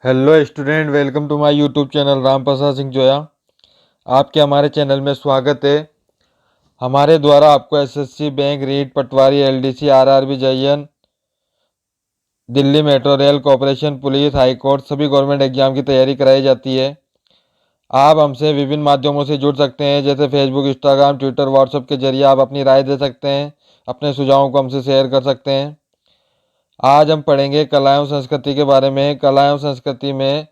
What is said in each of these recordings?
Hello student, welcome to my YouTube channel Ram Prasad Singh Joya. आपके हमारे channel में स्वागत है। हमारे द्वारा आपको SSC, bank, REET, patwari, LDC, RRB, JEN, Delhi metro rail, corporation, police, high court सभी गवर्नमेंट एग्जाम की तैयारी कराई जाती है। आप हमसे विभिन्न माध्यमों से जुड़ सकते हैं, जैसे फेसबुक, इंस्टाग्राम, ट्विटर, व्हाट्सएप के जरिए आप अपनी राय दे सकते हैं, अपने सुझावों को हमसे शेयर कर सकते हैं। आज हम पढ़ेंगे कला एवं संस्कृति के बारे में। कला एवं संस्कृति में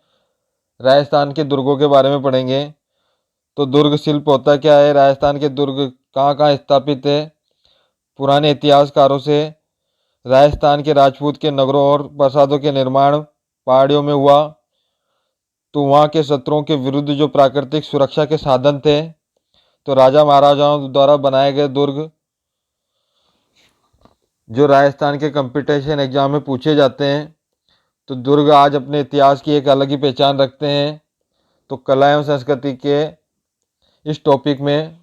राजस्थान के दुर्गों के बारे में पढ़ेंगे। तो दुर्ग शिल्प होता क्या है, राजस्थान के दुर्ग कहाँ कहाँ स्थापित है। पुराने इतिहासकारों से राजस्थान के राजपूत के नगरों और प्रासादों के निर्माण पहाड़ियों में हुआ, तो वहाँ के शत्रुओं के विरुद्ध जो प्राकृतिक सुरक्षा के साधन थे, तो राजा महाराजाओं द्वारा बनाए गए दुर्ग जो राजस्थान के कंपटीशन एग्जाम में पूछे जाते हैं। तो दुर्ग आज अपने इतिहास की एक अलग ही पहचान रखते हैं। तो कला एवं संस्कृति के इस टॉपिक में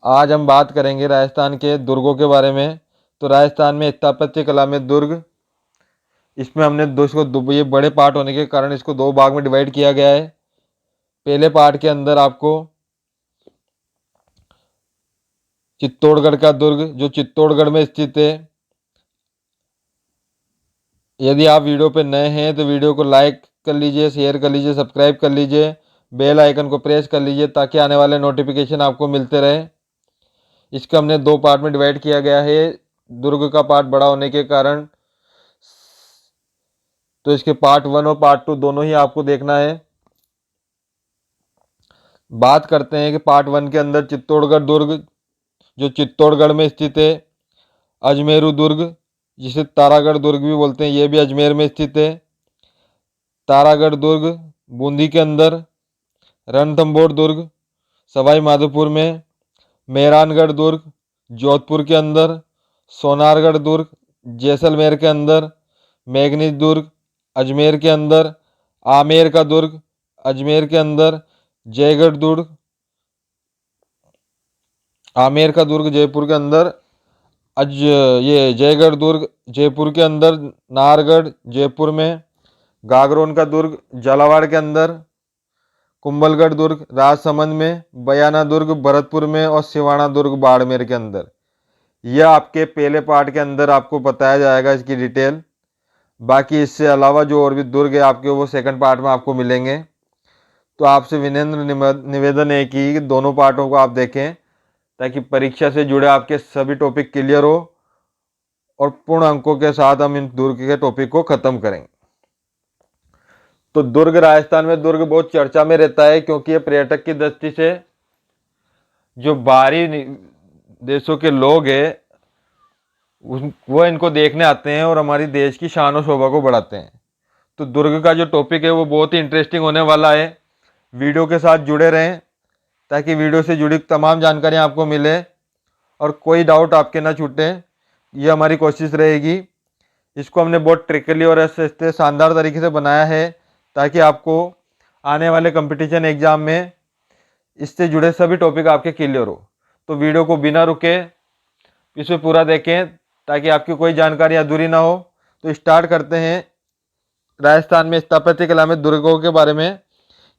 आज हम बात करेंगे राजस्थान के दुर्गों के बारे में। तो राजस्थान में स्थापत्य कला में दुर्ग, इसमें हमने ये बड़े पार्ट होने के कारण इसको दो भाग में डिवाइड किया गया है। पहले पार्ट के अंदर आपको चित्तौड़गढ़ का दुर्ग जो चित्तौड़गढ़ में स्थित है। यदि आप वीडियो पे नए हैं तो वीडियो को लाइक कर लीजिए, शेयर कर लीजिए, सब्सक्राइब कर लीजिए, बेल आइकन को प्रेस कर लीजिए ताकि आने वाले नोटिफिकेशन आपको मिलते रहे। इसका हमने दो पार्ट में डिवाइड किया गया है। दुर्ग का पार्ट बड़ा होने के कारण तो इसके पार्ट 1 और पार्ट 2 दोनों ही आपको देखना है। बात करते हैं कि पार्ट 1 के अंदर चित्तौड़गढ़ दुर्ग जो चित्तौड़गढ़ में स्थित है। अजमेरू दुर्ग जिसे तारागढ़ दुर्ग भी बोलते हैं, यह भी अजमेर में स्थित है। तारागढ़ दुर्ग बूंदी के अंदर। रणथंभौर दुर्ग सवाई माधोपुर में। मेहरानगढ़ दुर्ग जोधपुर के अंदर। सोनारगढ़ दुर्ग जैसलमेर के अंदर। मेघनीज दुर्ग अजमेर के अंदर। आमेर का दुर्ग अजमेर के अंदर। जयगढ़ दुर्ग आमेर का दुर्ग जयपुर के अंदर। ये जयगढ़ दुर्ग जयपुर के अंदर। नाहरगढ़ जयपुर में। गागरोन का दुर्ग झालावाड़ के अंदर। कुंभलगढ़ दुर्ग राजसमंद में। बयाना दुर्ग भरतपुर में और सिवाना दुर्ग बाड़मेर के अंदर। यह आपके पहले पार्ट के अंदर आपको बताया जाएगा इसकी डिटेल। बाकी इससे अलावा जो और भी दुर्ग है आपके वो सेकंड पार्ट में आपको मिलेंगे। तो आपसे विनम्र निवेदन है कि दोनों पार्टों को आप देखें ताकि परीक्षा से जुड़े आपके सभी टॉपिक क्लियर हो और पूर्ण अंकों के साथ हम इन दुर्ग के टॉपिक को खत्म करेंगे। तो दुर्ग राजस्थान में दुर्ग बहुत चर्चा में रहता है क्योंकि ये पर्यटक की दृष्टि से जो बाहरी देशों के लोग हैं वो इनको देखने आते हैं और हमारी देश की शान और शोभा को बढ़ाते हैं। तो दुर्ग का जो टॉपिक है वो बहुत ही इंटरेस्टिंग होने वाला है। वीडियो के साथ जुड़े रहें ताकि वीडियो से जुड़ी तमाम जानकारियाँ आपको मिले और कोई डाउट आपके ना छूटे। ये हमारी कोशिश रहेगी। इसको हमने बहुत ट्रिकली और ऐसे शानदार तरीके से बनाया है ताकि आपको आने वाले कंपटीशन एग्जाम में इससे जुड़े सभी टॉपिक आपके क्लियर हो। तो वीडियो को बिना रुके इसमें पूरा देखें ताकि आपकी कोई जानकारी अधूरी ना हो। तो स्टार्ट करते हैं राजस्थान में स्थापत्य कला में दुर्गों के बारे में।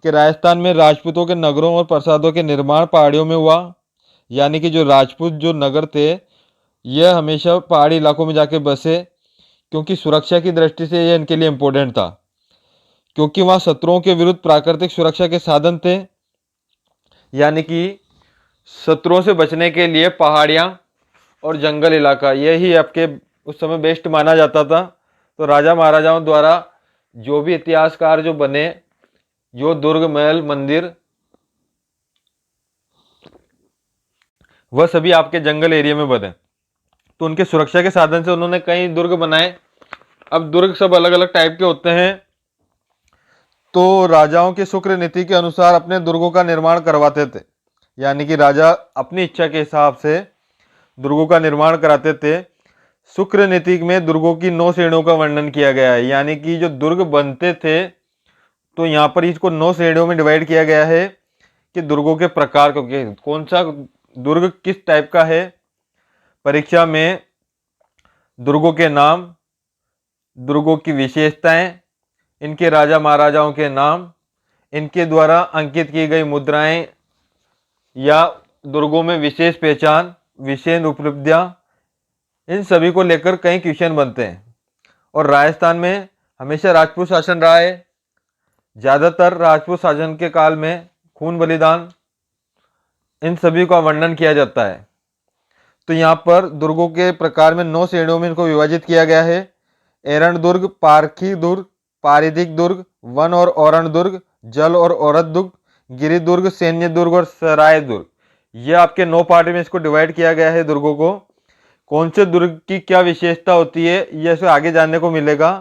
कि राजस्थान में राजपूतों के नगरों और प्रासादों के निर्माण पहाड़ियों में हुआ, यानी कि जो राजपूत जो नगर थे यह हमेशा पहाड़ी इलाकों में जाके बसे क्योंकि सुरक्षा की दृष्टि से यह इनके लिए इम्पोर्टेंट था, क्योंकि वहाँ शत्रुओं के विरुद्ध प्राकृतिक सुरक्षा के साधन थे। यानी कि शत्रुओं से बचने के लिए पहाड़ियाँ और जंगल इलाका यही आपके उस समय बेस्ट माना जाता था। तो राजा महाराजाओं द्वारा जो भी इतिहासकार जो बने, जो दुर्ग महल मंदिर, वह सभी आपके जंगल एरिया में बने। तो उनके सुरक्षा के साधन से उन्होंने कई दुर्ग बनाए। अब दुर्ग सब अलग अलग टाइप के होते हैं। तो राजाओं की शुक्र नीति के अनुसार अपने दुर्गों का निर्माण करवाते थे, यानी कि राजा अपनी इच्छा के हिसाब से दुर्गों का निर्माण कराते थे। शुक्र नीति में दुर्गों की 9 श्रेणियों का वर्णन किया गया है, यानी कि जो दुर्ग बनते थे तो यहाँ पर इसको 9 श्रेणियों में डिवाइड किया गया है कि दुर्गों के प्रकार कौन सा दुर्ग किस टाइप का है। परीक्षा में दुर्गों के नाम, दुर्गों की विशेषताएं, इनके राजा महाराजाओं के नाम, इनके द्वारा अंकित की गई मुद्राएं या दुर्गों में विशेष पहचान, विशेष उपलब्धियां, इन सभी को लेकर कई क्वेश्चन बनते हैं। और राजस्थान में हमेशा राजपूत शासन रहा है। ज़्यादातर राजपूत शासन के काल में खून बलिदान, इन सभी का वर्णन किया जाता है। तो यहाँ पर दुर्गों के प्रकार में 9 श्रेणियों में इनको विभाजित किया गया है। एरण दुर्ग, पारखी दुर्ग, पारिदिक दुर्ग, वन और औरण दुर्ग, जल और औरत दुर्ग, गिरि दुर्ग, सैन्य दुर्ग और सराय दुर्ग। ये आपके 9 पार्ट में इसको डिवाइड किया गया है दुर्गों को। कौन से दुर्ग की क्या विशेषता होती है ये इसे आगे जानने को मिलेगा।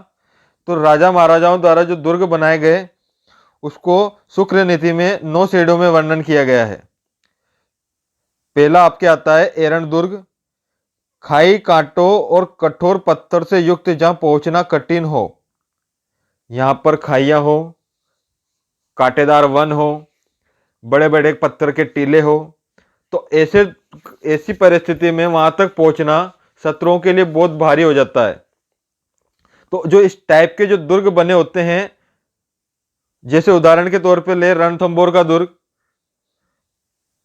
तो राजा महाराजाओं द्वारा जो दुर्ग बनाए गए उसको शुक्र नीति में 9 श्रेणियों में वर्णन किया गया है। पहला आपके आता है एरण दुर्ग, खाई, कांटों और कठोर पत्थर से युक्त जहां पहुंचना कठिन हो। यहां पर खाइयां हो, कांटेदार वन हो, बड़े बड़े पत्थर के टीले हो, तो ऐसी परिस्थिति में वहां तक पहुंचना शत्रुओं के लिए बहुत भारी हो जाता है। तो जो इस टाइप के जो दुर्ग बने होते हैं, जैसे उदाहरण के तौर पे ले रणथंभौर का दुर्ग,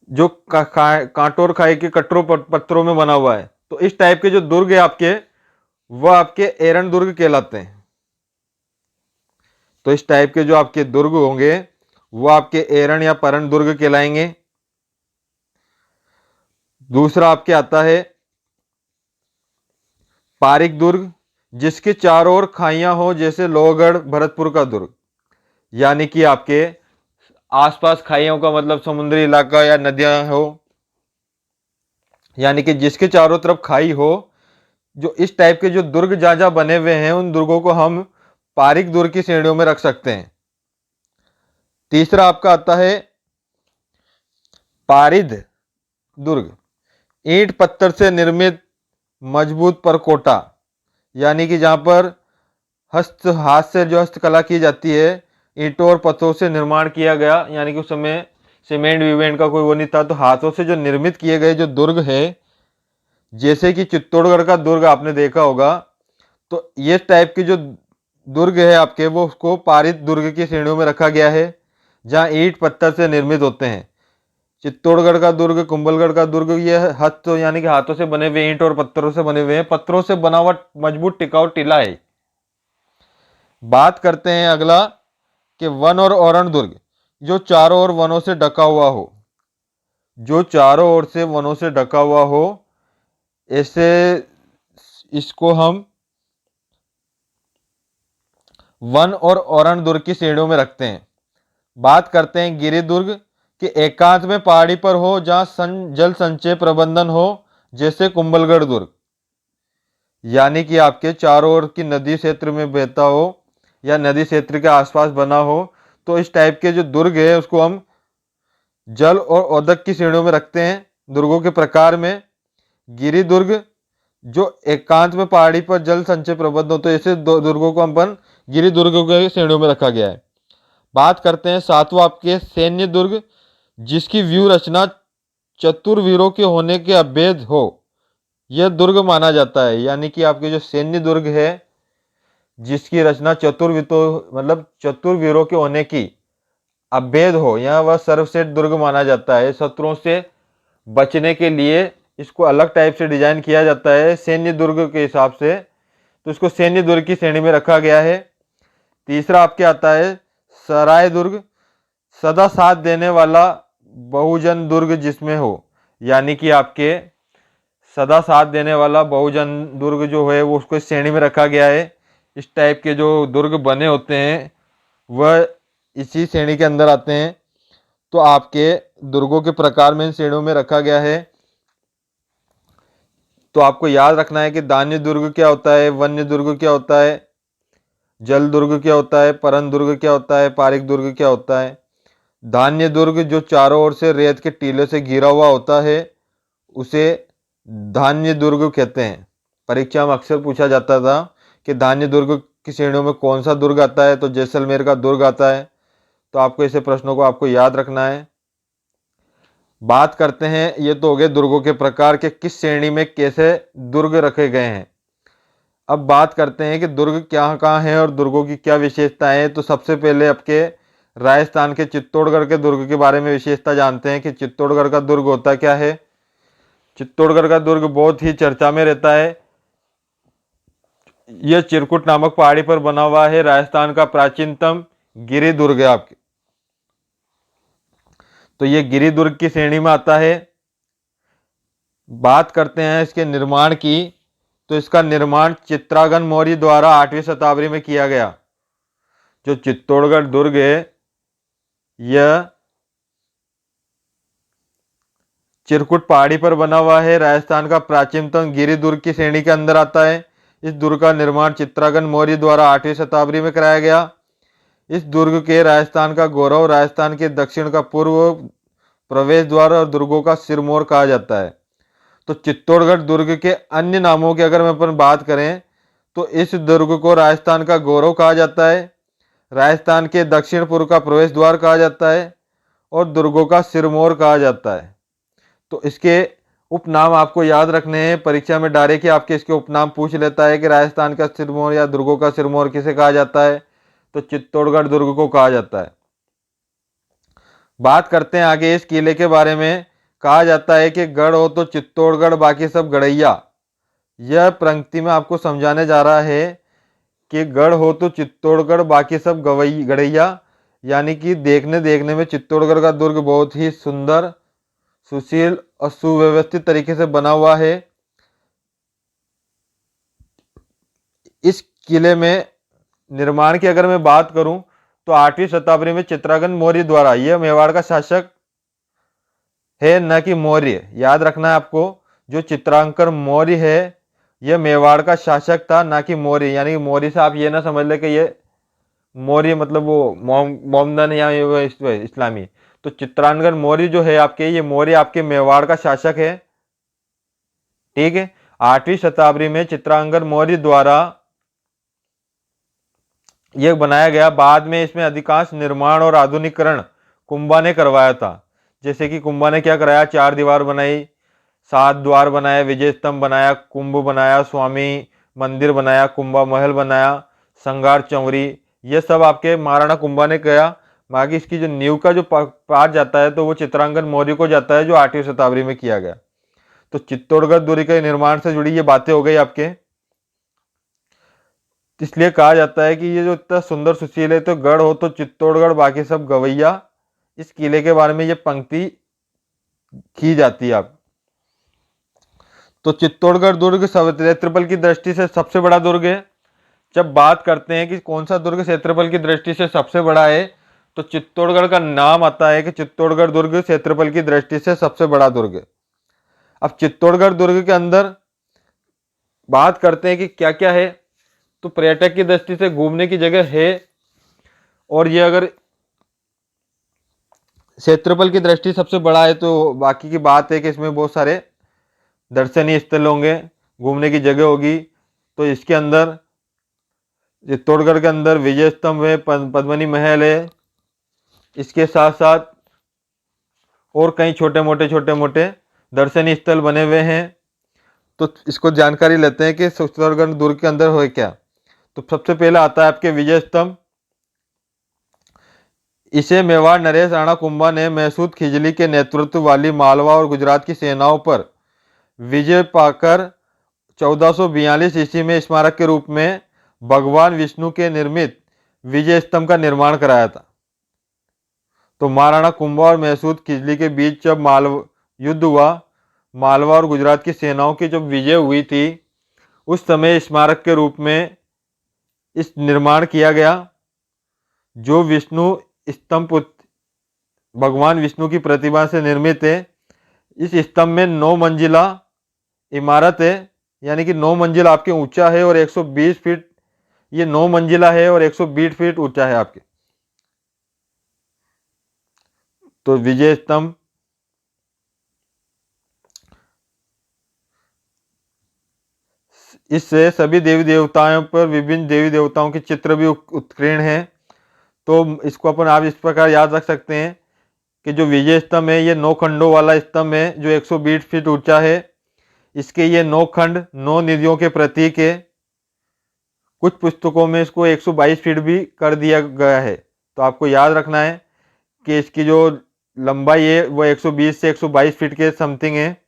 जो कांटों और खाई के कटोर पत्थरों में बना हुआ है, तो इस टाइप के जो दुर्ग है आपके, वह आपके एरण दुर्ग कहलाते हैं। तो इस टाइप के जो आपके दुर्ग होंगे वो आपके एरण या परण दुर्ग कहलाएंगे। दूसरा आपके आता है पारिक दुर्ग, जिसके चारों ओर खाइयां हो, जैसे लोहगढ़ भरतपुर का दुर्ग। यानी कि आपके आसपास खाइयों का मतलब समुद्री इलाका या नदियां हो, यानी कि जिसके चारों तरफ खाई हो। जो इस टाइप के जो दुर्ग जहां जहां बने हुए हैं उन दुर्गों को हम पारिक दुर्ग की श्रेणियों में रख सकते हैं। तीसरा आपका आता है पारिद दुर्ग, ईंट पत्थर से निर्मित मजबूत परकोटा, यानी कि जहां पर हाथ से जो हस्तकला की जाती है, ईंटों और पत्थरों से निर्माण किया गया, यानी कि उस समय सीमेंट वीमेंट का कोई वो नहीं था, तो हाथों से जो निर्मित किए गए जो दुर्ग है, जैसे कि चित्तौड़गढ़ का दुर्ग आपने देखा होगा, तो ये टाइप के जो दुर्ग है आपके, वो उसको पारित दुर्ग की श्रेणियों में रखा गया है, जहां ईंट पत्थर से निर्मित होते हैं। चित्तौड़गढ़ का दुर्ग, कुंभलगढ़ का दुर्ग, ये हस्त यानी कि हाथों से बने हुए, ईंट और पत्थरों से बने हुए हैं, पत्थरों से बना हुआ मजबूत टिकाऊ टीला है। बात करते हैं अगला कि वन और औरण दुर्ग, जो चारों ओर वनों से ढका हुआ हो। जो चारों ओर से वनों से ढका हुआ हो, ऐसे इसको हम वन और औरण दुर्ग की श्रेणियों में रखते हैं। बात करते हैं गिरि दुर्ग कि एकांत में पहाड़ी पर हो, जहां जल संचय प्रबंधन हो, जैसे कुंभलगढ़ दुर्ग। यानी कि आपके चारों ओर की नदी क्षेत्र में बहता हो या नदी क्षेत्र के आसपास बना हो, तो इस टाइप के जो दुर्ग है उसको हम जल और औदक की श्रेणियों में रखते हैं। दुर्गों के प्रकार में गिरि दुर्ग, जो एकांत में पहाड़ी पर जल संचय प्रबंध हो, तो ऐसे दुर्गों को अपन गिरि दुर्गों के श्रेणियों में रखा गया है। बात करते हैं सातवां आपके सैन्य दुर्ग, जिसकी व्यू रचना चतुर्वीरों के होने के अभेद हो, यह दुर्ग माना जाता है। यानी कि आपके जो सैन्य दुर्ग है, जिसकी रचना मतलब चतुर्वीरों के होने की अभेद हो, या वह सर्वश्रेष्ठ दुर्ग माना जाता है। शत्रुओं से बचने के लिए इसको अलग टाइप से डिजाइन किया जाता है सैन्य दुर्ग के हिसाब से, तो इसको सैन्य दुर्ग की श्रेणी में रखा गया है। तीसरा आपके आता है सराय दुर्ग, सदा साथ देने वाला बहुजन दुर्ग जिसमें हो। यानी कि आपके सदा साथ देने वाला बहुजन दुर्ग जो है वो उसको इस श्रेणी में रखा गया है। इस टाइप के जो दुर्ग बने होते हैं वह इसी श्रेणी के अंदर आते हैं। तो आपके दुर्गों के प्रकार में इन श्रेणियों में रखा गया है। तो आपको याद रखना है कि धान्य दुर्ग क्या होता है, वन्य दुर्ग क्या होता है, जल दुर्ग क्या होता है, परन दुर्ग क्या होता है, पारिक दुर्ग क्या होता है। धान्य दुर्ग जो चारों ओर से रेत के टीले से घिरा हुआ होता है, उसे धान्य दुर्ग कहते हैं। परीक्षा में अक्सर पूछा जाता था कि धान्य दुर्ग की श्रेणियों में कौन सा दुर्ग आता है, तो जैसलमेर का दुर्ग आता है। तो आपको ऐसे प्रश्नों को आपको याद रखना है। बात करते हैं, ये तो हो गए दुर्गों के प्रकार के किस श्रेणी में कैसे दुर्ग रखे गए हैं। अब बात करते हैं कि दुर्ग क्या कहाँ है और दुर्गों की क्या विशेषताएं हैं। तो सबसे पहले आपके राजस्थान के चित्तौड़गढ़ के दुर्ग के बारे में विशेषता जानते हैं कि चित्तौड़गढ़ का दुर्ग होता क्या है। चित्तौड़गढ़ का दुर्ग बहुत ही चर्चा में रहता है। यह चिरकुट नामक पहाड़ी पर बना हुआ है। राजस्थान का प्राचीनतम गिरि दुर्ग है आपके। तो ये गिरि दुर्ग की श्रेणी में आता है। बात करते हैं इसके निर्माण की, तो इसका निर्माण चित्रांगन मौर्य द्वारा 8वीं शताब्दी में किया गया। जो चित्तौड़गढ़ दुर्ग है यह चिरकुट पहाड़ी पर बना हुआ है। राजस्थान का प्राचीनतम गिरि दुर्ग की श्रेणी के अंदर आता है। इस दुर्ग का निर्माण चित्रांगन मौर्य द्वारा 8वीं शताब्दी में कराया गया। इस दुर्ग के राजस्थान का गौरव, राजस्थान के दक्षिण का पूर्व प्रवेश द्वार और दुर्गों का सिरमौर कहा जाता है। तो चित्तौड़गढ़ दुर्ग के अन्य नामों की अगर मैं अपन बात करें तो इस दुर्ग को राजस्थान का गौरव कहा जाता है, राजस्थान के दक्षिण पूर्व का प्रवेश द्वार कहा जाता है और दुर्गों का सिरमौर कहा जाता है। तो इसके उपनाम आपको याद रखने हैं। परीक्षा में डायरेक्ट आपके इसके उपनाम पूछ लेता है कि राजस्थान का सिरमौर या दुर्गों का सिरमौर किसे कहा जाता है, तो चित्तौड़गढ़ दुर्ग को कहा जाता है। बात करते हैं आगे इस किले के बारे में। कहा जाता है कि गढ़ हो तो चित्तौड़गढ़ बाकी सब गढ़ैया। यह पंक्ति में आपको समझाने जा रहा है कि गढ़ हो तो चित्तौड़गढ़ बाकी सब गढ़ैया, यानी कि देखने में चित्तौड़गढ़ का दुर्ग बहुत ही सुंदर, सुशील और सुव्यवस्थित तरीके से बना हुआ है। इस किले में निर्माण की अगर मैं बात करूं तो 8वीं शताब्दी में चित्रांगन मौर्य द्वारा, यह मेवाड़ का शासक है न कि मौर्य, याद रखना है आपको। जो चित्रांकन मौर्य है यह मेवाड़ का शासक था, ना कि मौर्य। यानी कि मौर्य से आप ये ना समझ ले कि ये मौर्य मतलब वो मोहम्मदन या इस्लामी। तो चित्रांगन मौर्य जो है आपके, ये मौर्य आपके मेवाड़ का शासक है। ठीक है। 8वीं शताब्दी में चित्रांगन मौर्य द्वारा यह बनाया गया। बाद में इसमें अधिकांश निर्माण और आधुनिकीकरण कुंभा ने करवाया था। जैसे कि कुंभा ने क्या कराया, 4 दीवार बनाई, 7 द्वार बनाए, विजय स्तंभ बनाया, कुंभ बनाया, स्वामी मंदिर बनाया, कुंभा महल बनाया, संगार चौरी, ये सब आपके महाराणा कुंभा ने किया। बाकी इसकी जो नींव का जो पार्ट जाता है तो वो चित्रांगन मौर्य को जाता है, जो 8वीं शताब्दी में किया गया। तो चित्तौड़गढ़ दुर्ग के निर्माण से जुड़ी ये बातें हो गई आपके। इसलिए कहा जाता है कि ये जो इतना सुंदर सुशील है तो गढ़ हो तो चित्तौड़गढ़ बाकी सब गवैया। इस किले के बारे में ये पंक्ति की जाती है आप। तो चित्तौड़गढ़ दुर्ग क्षेत्रफल की दृष्टि से सबसे बड़ा दुर्ग है। जब बात करते हैं कि कौन सा दुर्ग क्षेत्रफल की दृष्टि से सबसे बड़ा है, तो चित्तौड़गढ़ का नाम आता है कि चित्तौड़गढ़ दुर्ग क्षेत्रफल की दृष्टि से सबसे बड़ा दुर्ग है। अब चित्तौड़गढ़ दुर्ग के अंदर बात करते हैं कि क्या क्या है। तो पर्यटक की दृष्टि से घूमने की जगह है, और ये अगर क्षेत्रफल की दृष्टि सबसे बड़ा है तो बाकी की बात है कि इसमें बहुत सारे दर्शनीय स्थल होंगे, घूमने की जगह होगी। तो इसके अंदर चित्तौड़गढ़ के अंदर विजय स्तंभ है, पद्मनी महल है, इसके साथ साथ और कई छोटे मोटे दर्शनीय स्थल बने हुए हैं। तो इसको जानकारी लेते हैं कि चित्तौड़गढ़ दुर्ग के अंदर हो क्या। तो सबसे पहला आता है आपके विजय स्तंभ। इसे मेवाड़ नरेश राणा कुंभा ने महसूद खिजली के नेतृत्व वाली मालवा और गुजरात की सेनाओं पर विजय पाकर 1442 ईस्वी में स्मारक के रूप में भगवान विष्णु के निर्मित विजय स्तंभ का निर्माण कराया था। तो महाराणा कुंभा और महसूद खिजली के बीच जब युद्ध हुआ, मालवा और गुजरात की सेनाओं की जब विजय हुई थी, उस समय स्मारक के रूप में इस निर्माण किया गया। जो विष्णु स्तंभ भगवान विष्णु की प्रतिमा से निर्मित है। इस स्तंभ में 9 मंजिला इमारत है, यानी कि 9 मंजिल आपके ऊंचा है और 120 फीट, ये 9 मंजिला है और 120 फीट ऊंचा है आपके। तो विजय स्तंभ इससे सभी देवी देवताओं पर विभिन्न देवी देवताओं के चित्र भी उत्कीर्ण हैं। तो इसको अपन आप इस प्रकार याद रख सकते हैं कि जो विजय स्तंभ है ये 9 खंडों वाला स्तंभ है जो 120 फीट ऊंचा है। इसके ये 9 खंड 9 निधियों के प्रतीक है। कुछ पुस्तकों में इसको 122 फीट भी कर दिया गया है। तो आपको याद रखना है कि इसकी जो लंबाई है वो 120 से 122 फीट के समथिंग है,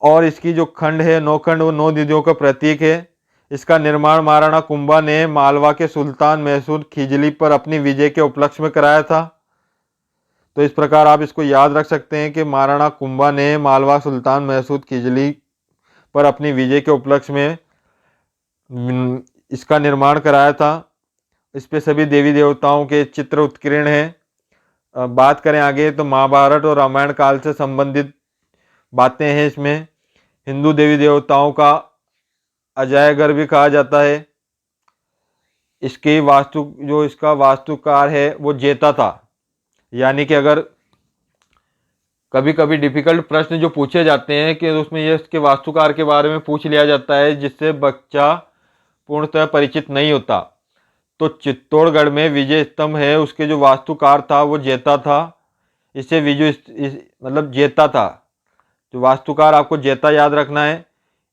और इसकी जो खंड है 9 खंड वो 9 नदियों का प्रतीक है। इसका निर्माण महाराणा कुंभा ने मालवा के सुल्तान महसूद खिजली पर अपनी विजय के उपलक्ष्य में कराया था। तो इस प्रकार आप इसको याद रख सकते हैं कि महाराणा कुंभा ने मालवा सुल्तान महसूद खिजली पर अपनी विजय के उपलक्ष्य में इसका निर्माण कराया था। इस पे सभी देवी देवताओं के चित्र उत्कीर्ण हैं। बात करें आगे तो महाभारत और रामायण काल से संबंधित बातें हैं इसमें। हिंदू देवी देवताओं का अजायघर भी कहा जाता है। इसकी इसका वास्तुकार है वो जेता था। यानी कि अगर कभी कभी डिफिकल्ट प्रश्न जो पूछे जाते हैं कि उसमें ये इसके वास्तुकार के बारे में पूछ लिया जाता है, जिससे बच्चा पूर्णतः परिचित नहीं होता। तो चित्तौड़गढ़ में विजय स्तंभ है, उसके जो वास्तुकार था वो जेता था। इसे मतलब जेता था, जो वास्तुकार आपको जेता याद रखना है।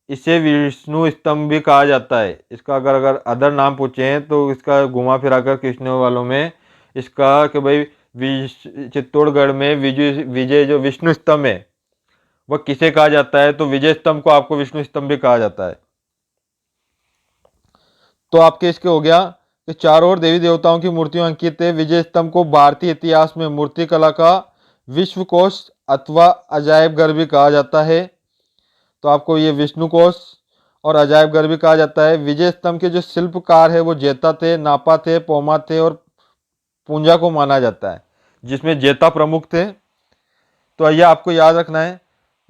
इसे विष्णु स्तंभ भी कहा जाता है। इसका अगर अदर नाम पूछे हैं तो इसका घुमा फिरा कर कृष्ण वालों में इसका कि भाई चित्तौड़गढ़ में विजय जो विष्णु स्तंभ है वह किसे कहा जाता है, तो विजय स्तंभ को आपको विष्णु स्तंभ भी कहा जाता है। तो आपके इसके हो गया कि चारों ओर देवी देवताओं की मूर्तियां अंकित है। विजय स्तंभ को भारतीय इतिहास में मूर्ति कला का विश्व कोश अथवा अजायब घर भी कहा जाता है। तो आपको ये विष्णु कोश और अजायब घर भी कहा जाता है। विजय स्तंभ के जो शिल्पकार है वो जेता थे, नापा थे, पोमा थे और पूंजा को माना जाता है, जिसमें जेता प्रमुख थे। तो यह आपको याद रखना है।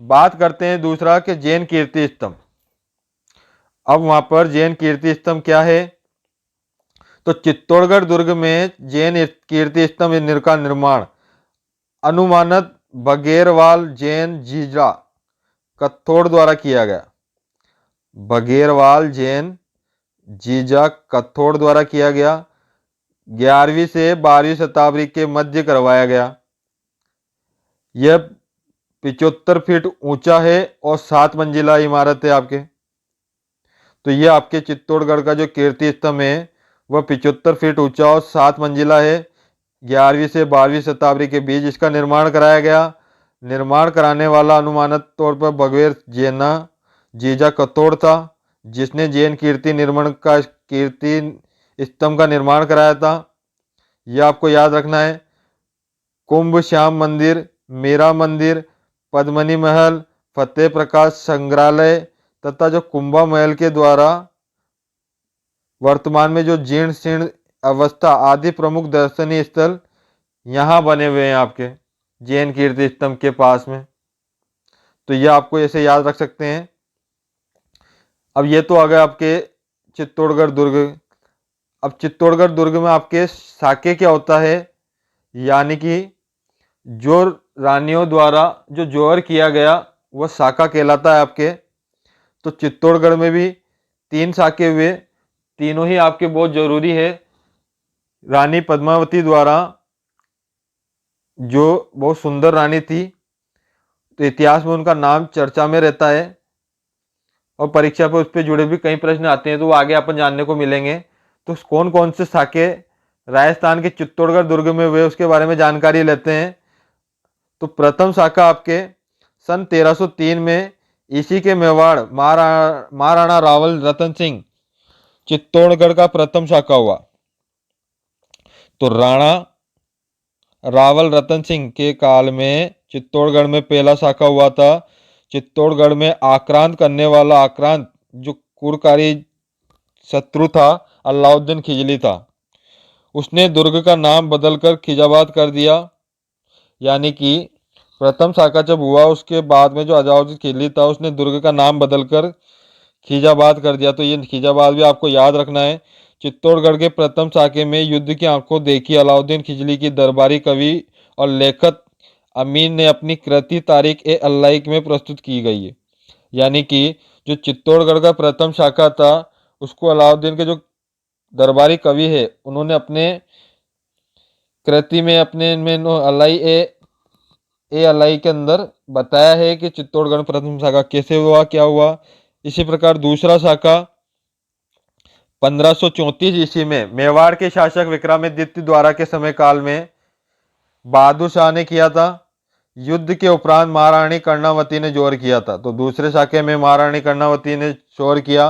बात करते हैं दूसरा कि जैन कीर्ति स्तंभ। अब वहां पर जैन कीर्ति स्तंभ क्या है, तो चित्तौड़गढ़ दुर्ग में जैन कीर्ति स्तंभ का निर्माण अनुमानत बघेरवाल जैन जीजा कत्थोड़ द्वारा किया गया। बघेरवाल जैन जीजा कत्थोड़ द्वारा किया गया। 11वीं से 12वीं शताब्दी के मध्य करवाया गया। यह 75 फीट ऊंचा है और 7 मंजिला इमारत है आपके। तो यह आपके चित्तौड़गढ़ का जो कीर्ति स्तंभ है वह 75 फीट ऊंचा और 7 मंजिला है। 11वीं से 12वीं शताब्दी के बीच इसका निर्माण कराया गया। निर्माण कराने वाला अनुमानित तौर पर भगवेर जैना जीजा कत्थोड़ था, जिसने जैन कीर्ति स्तंभ का निर्माण कराया था। यह आपको याद रखना है। कुंभ श्याम मंदिर, मीरा मंदिर, पद्मनी महल, फतेह प्रकाश संग्रहालय तथा जो कुंभा महल के द्वारा वर्तमान में जो जीर्ण शीर्ण अवस्था आदि प्रमुख दर्शनीय स्थल यहाँ बने हुए हैं आपके जैन कीर्ति स्तंभ के पास में। तो यह आपको ऐसे याद रख सकते हैं। अब ये तो आ गए आपके चित्तौड़गढ़ दुर्ग। अब चित्तौड़गढ़ दुर्ग में आपके साके क्या होता है, यानी कि जो रानियों द्वारा जो जौहर किया गया वह साका कहलाता है आपके। तो चित्तौड़गढ़ में भी 3 साके हुए, तीनों ही आपके बहुत जरूरी है। रानी पद्मावती द्वारा, जो बहुत सुंदर रानी थी, तो इतिहास में उनका नाम चर्चा में रहता है और परीक्षा पे उस पर जुड़े भी कई प्रश्न आते हैं, तो वो आगे अपन जानने को मिलेंगे। तो कौन कौन से साके राजस्थान के चित्तौड़गढ़ दुर्ग में हुए उसके बारे में जानकारी लेते हैं। तो प्रथम शाखा आपके सन 1303 में इसी के मेवाड़ महाराणा रावल रतन सिंह चित्तौड़गढ़ का प्रथम शाखा हुआ। तो राणा रावल रतन सिंह के काल में चित्तौड़गढ़ में पहला शाखा हुआ था। चित्तौड़गढ़ में आक्रांत करने वाला आक्रांत जो कुरकारी शत्रु था अलाउद्दीन खिजली था। उसने दुर्ग का नाम बदलकर खिजाबाद कर दिया। यानी कि प्रथम शाखा जब हुआ उसके बाद में जो अलाउद्दीन खिजली था उसने दुर्ग का नाम बदलकर खिजाबाद कर दिया। तो ये खिजाबाद भी आपको याद रखना है। चित्तौड़गढ़ के प्रथम शाखे में युद्ध की आंखों देखी अलाउद्दीन खिजली की दरबारी कवि और लेखक अमीन ने अपनी कृति तारीख ए अल्लाइक में प्रस्तुत की गई है। यानी कि जो चित्तौड़गढ़ का प्रथम शाखा था उसको अलाउद्दीन के जो दरबारी कवि है उन्होंने अपने कृति में अपने में अलाई के अंदर बताया है कि चित्तौड़गढ़ प्रथम शाखा कैसे हुआ, क्या हुआ। इसी प्रकार दूसरा शाखा 1534 ईस्वी में मेवाड़ के शासक विक्रमादित्य द्वारा के समय काल में बहादुर शाह ने किया था। युद्ध के उपरांत महारानी कर्णावती ने जोर किया था। तो दूसरे शाखे में महारानी कर्णावती ने जोर किया।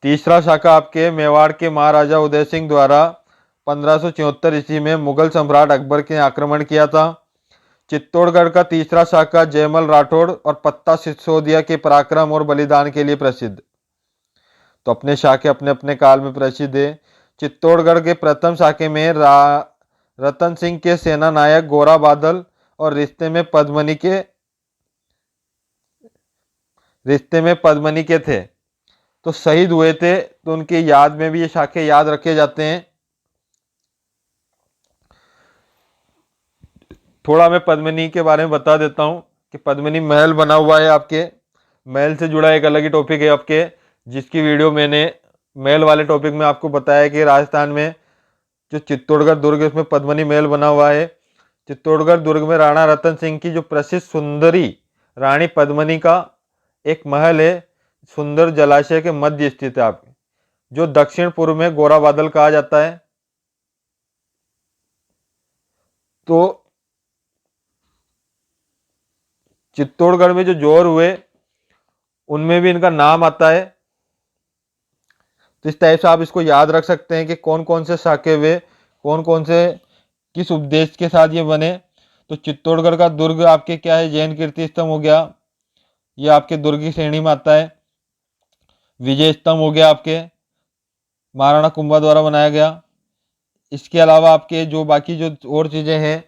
तीसरा शाखा आपके मेवाड़ के महाराजा उदय सिंह द्वारा 1574 ईस्वी में मुगल सम्राट अकबर के आक्रमण किया था। चित्तौड़गढ़ का तीसरा शाखा जयमल राठौड़ और पत्ता सिसोदिया के पराक्रम और बलिदान के लिए प्रसिद्ध। तो अपने शाखे अपने अपने काल में प्रसिद्ध है। चित्तौड़गढ़ के प्रथम शाखे में रतन सिंह के सेना नायक गोरा बादल और रिश्ते में पद्मनी के थे, तो शहीद हुए थे। तो उनके याद में भी ये शाखे याद रखे जाते हैं। थोड़ा मैं पद्मिनी के बारे में बता देता हूँ कि पद्मिनी महल बना हुआ है। आपके महल से जुड़ा एक अलग ही टॉपिक है आपके, जिसकी वीडियो मैंने महल वाले टॉपिक में आपको बताया कि राजस्थान में जो चित्तौड़गढ़ दुर्ग है उसमें पद्मिनी महल बना हुआ है। चित्तौड़गढ़ दुर्ग में राणा रतन सिंह की जो प्रसिद्ध सुंदरी रानी पद्मिनी का एक महल है, सुंदर जलाशय के मध्य स्थित है आपके, जो दक्षिण पूर्व में गोरा बादल कहा जाता है। तो चित्तौड़गढ़ में जो जोर हुए उनमें भी इनका नाम आता है। तो इस टाइप से आप इसको याद रख सकते हैं कि कौन कौन से शाखे हुए, कौन कौन से किस उपदेश के साथ ये बने। तो चित्तौड़गढ़ का दुर्ग आपके क्या है, जैन कीर्ति स्तंभ हो गया, ये आपके दुर्ग की श्रेणी में आता है। विजय स्तंभ हो गया आपके, महाराणा कुंभा द्वारा बनाया गया। इसके अलावा आपके जो बाकी जो और चीजें हैं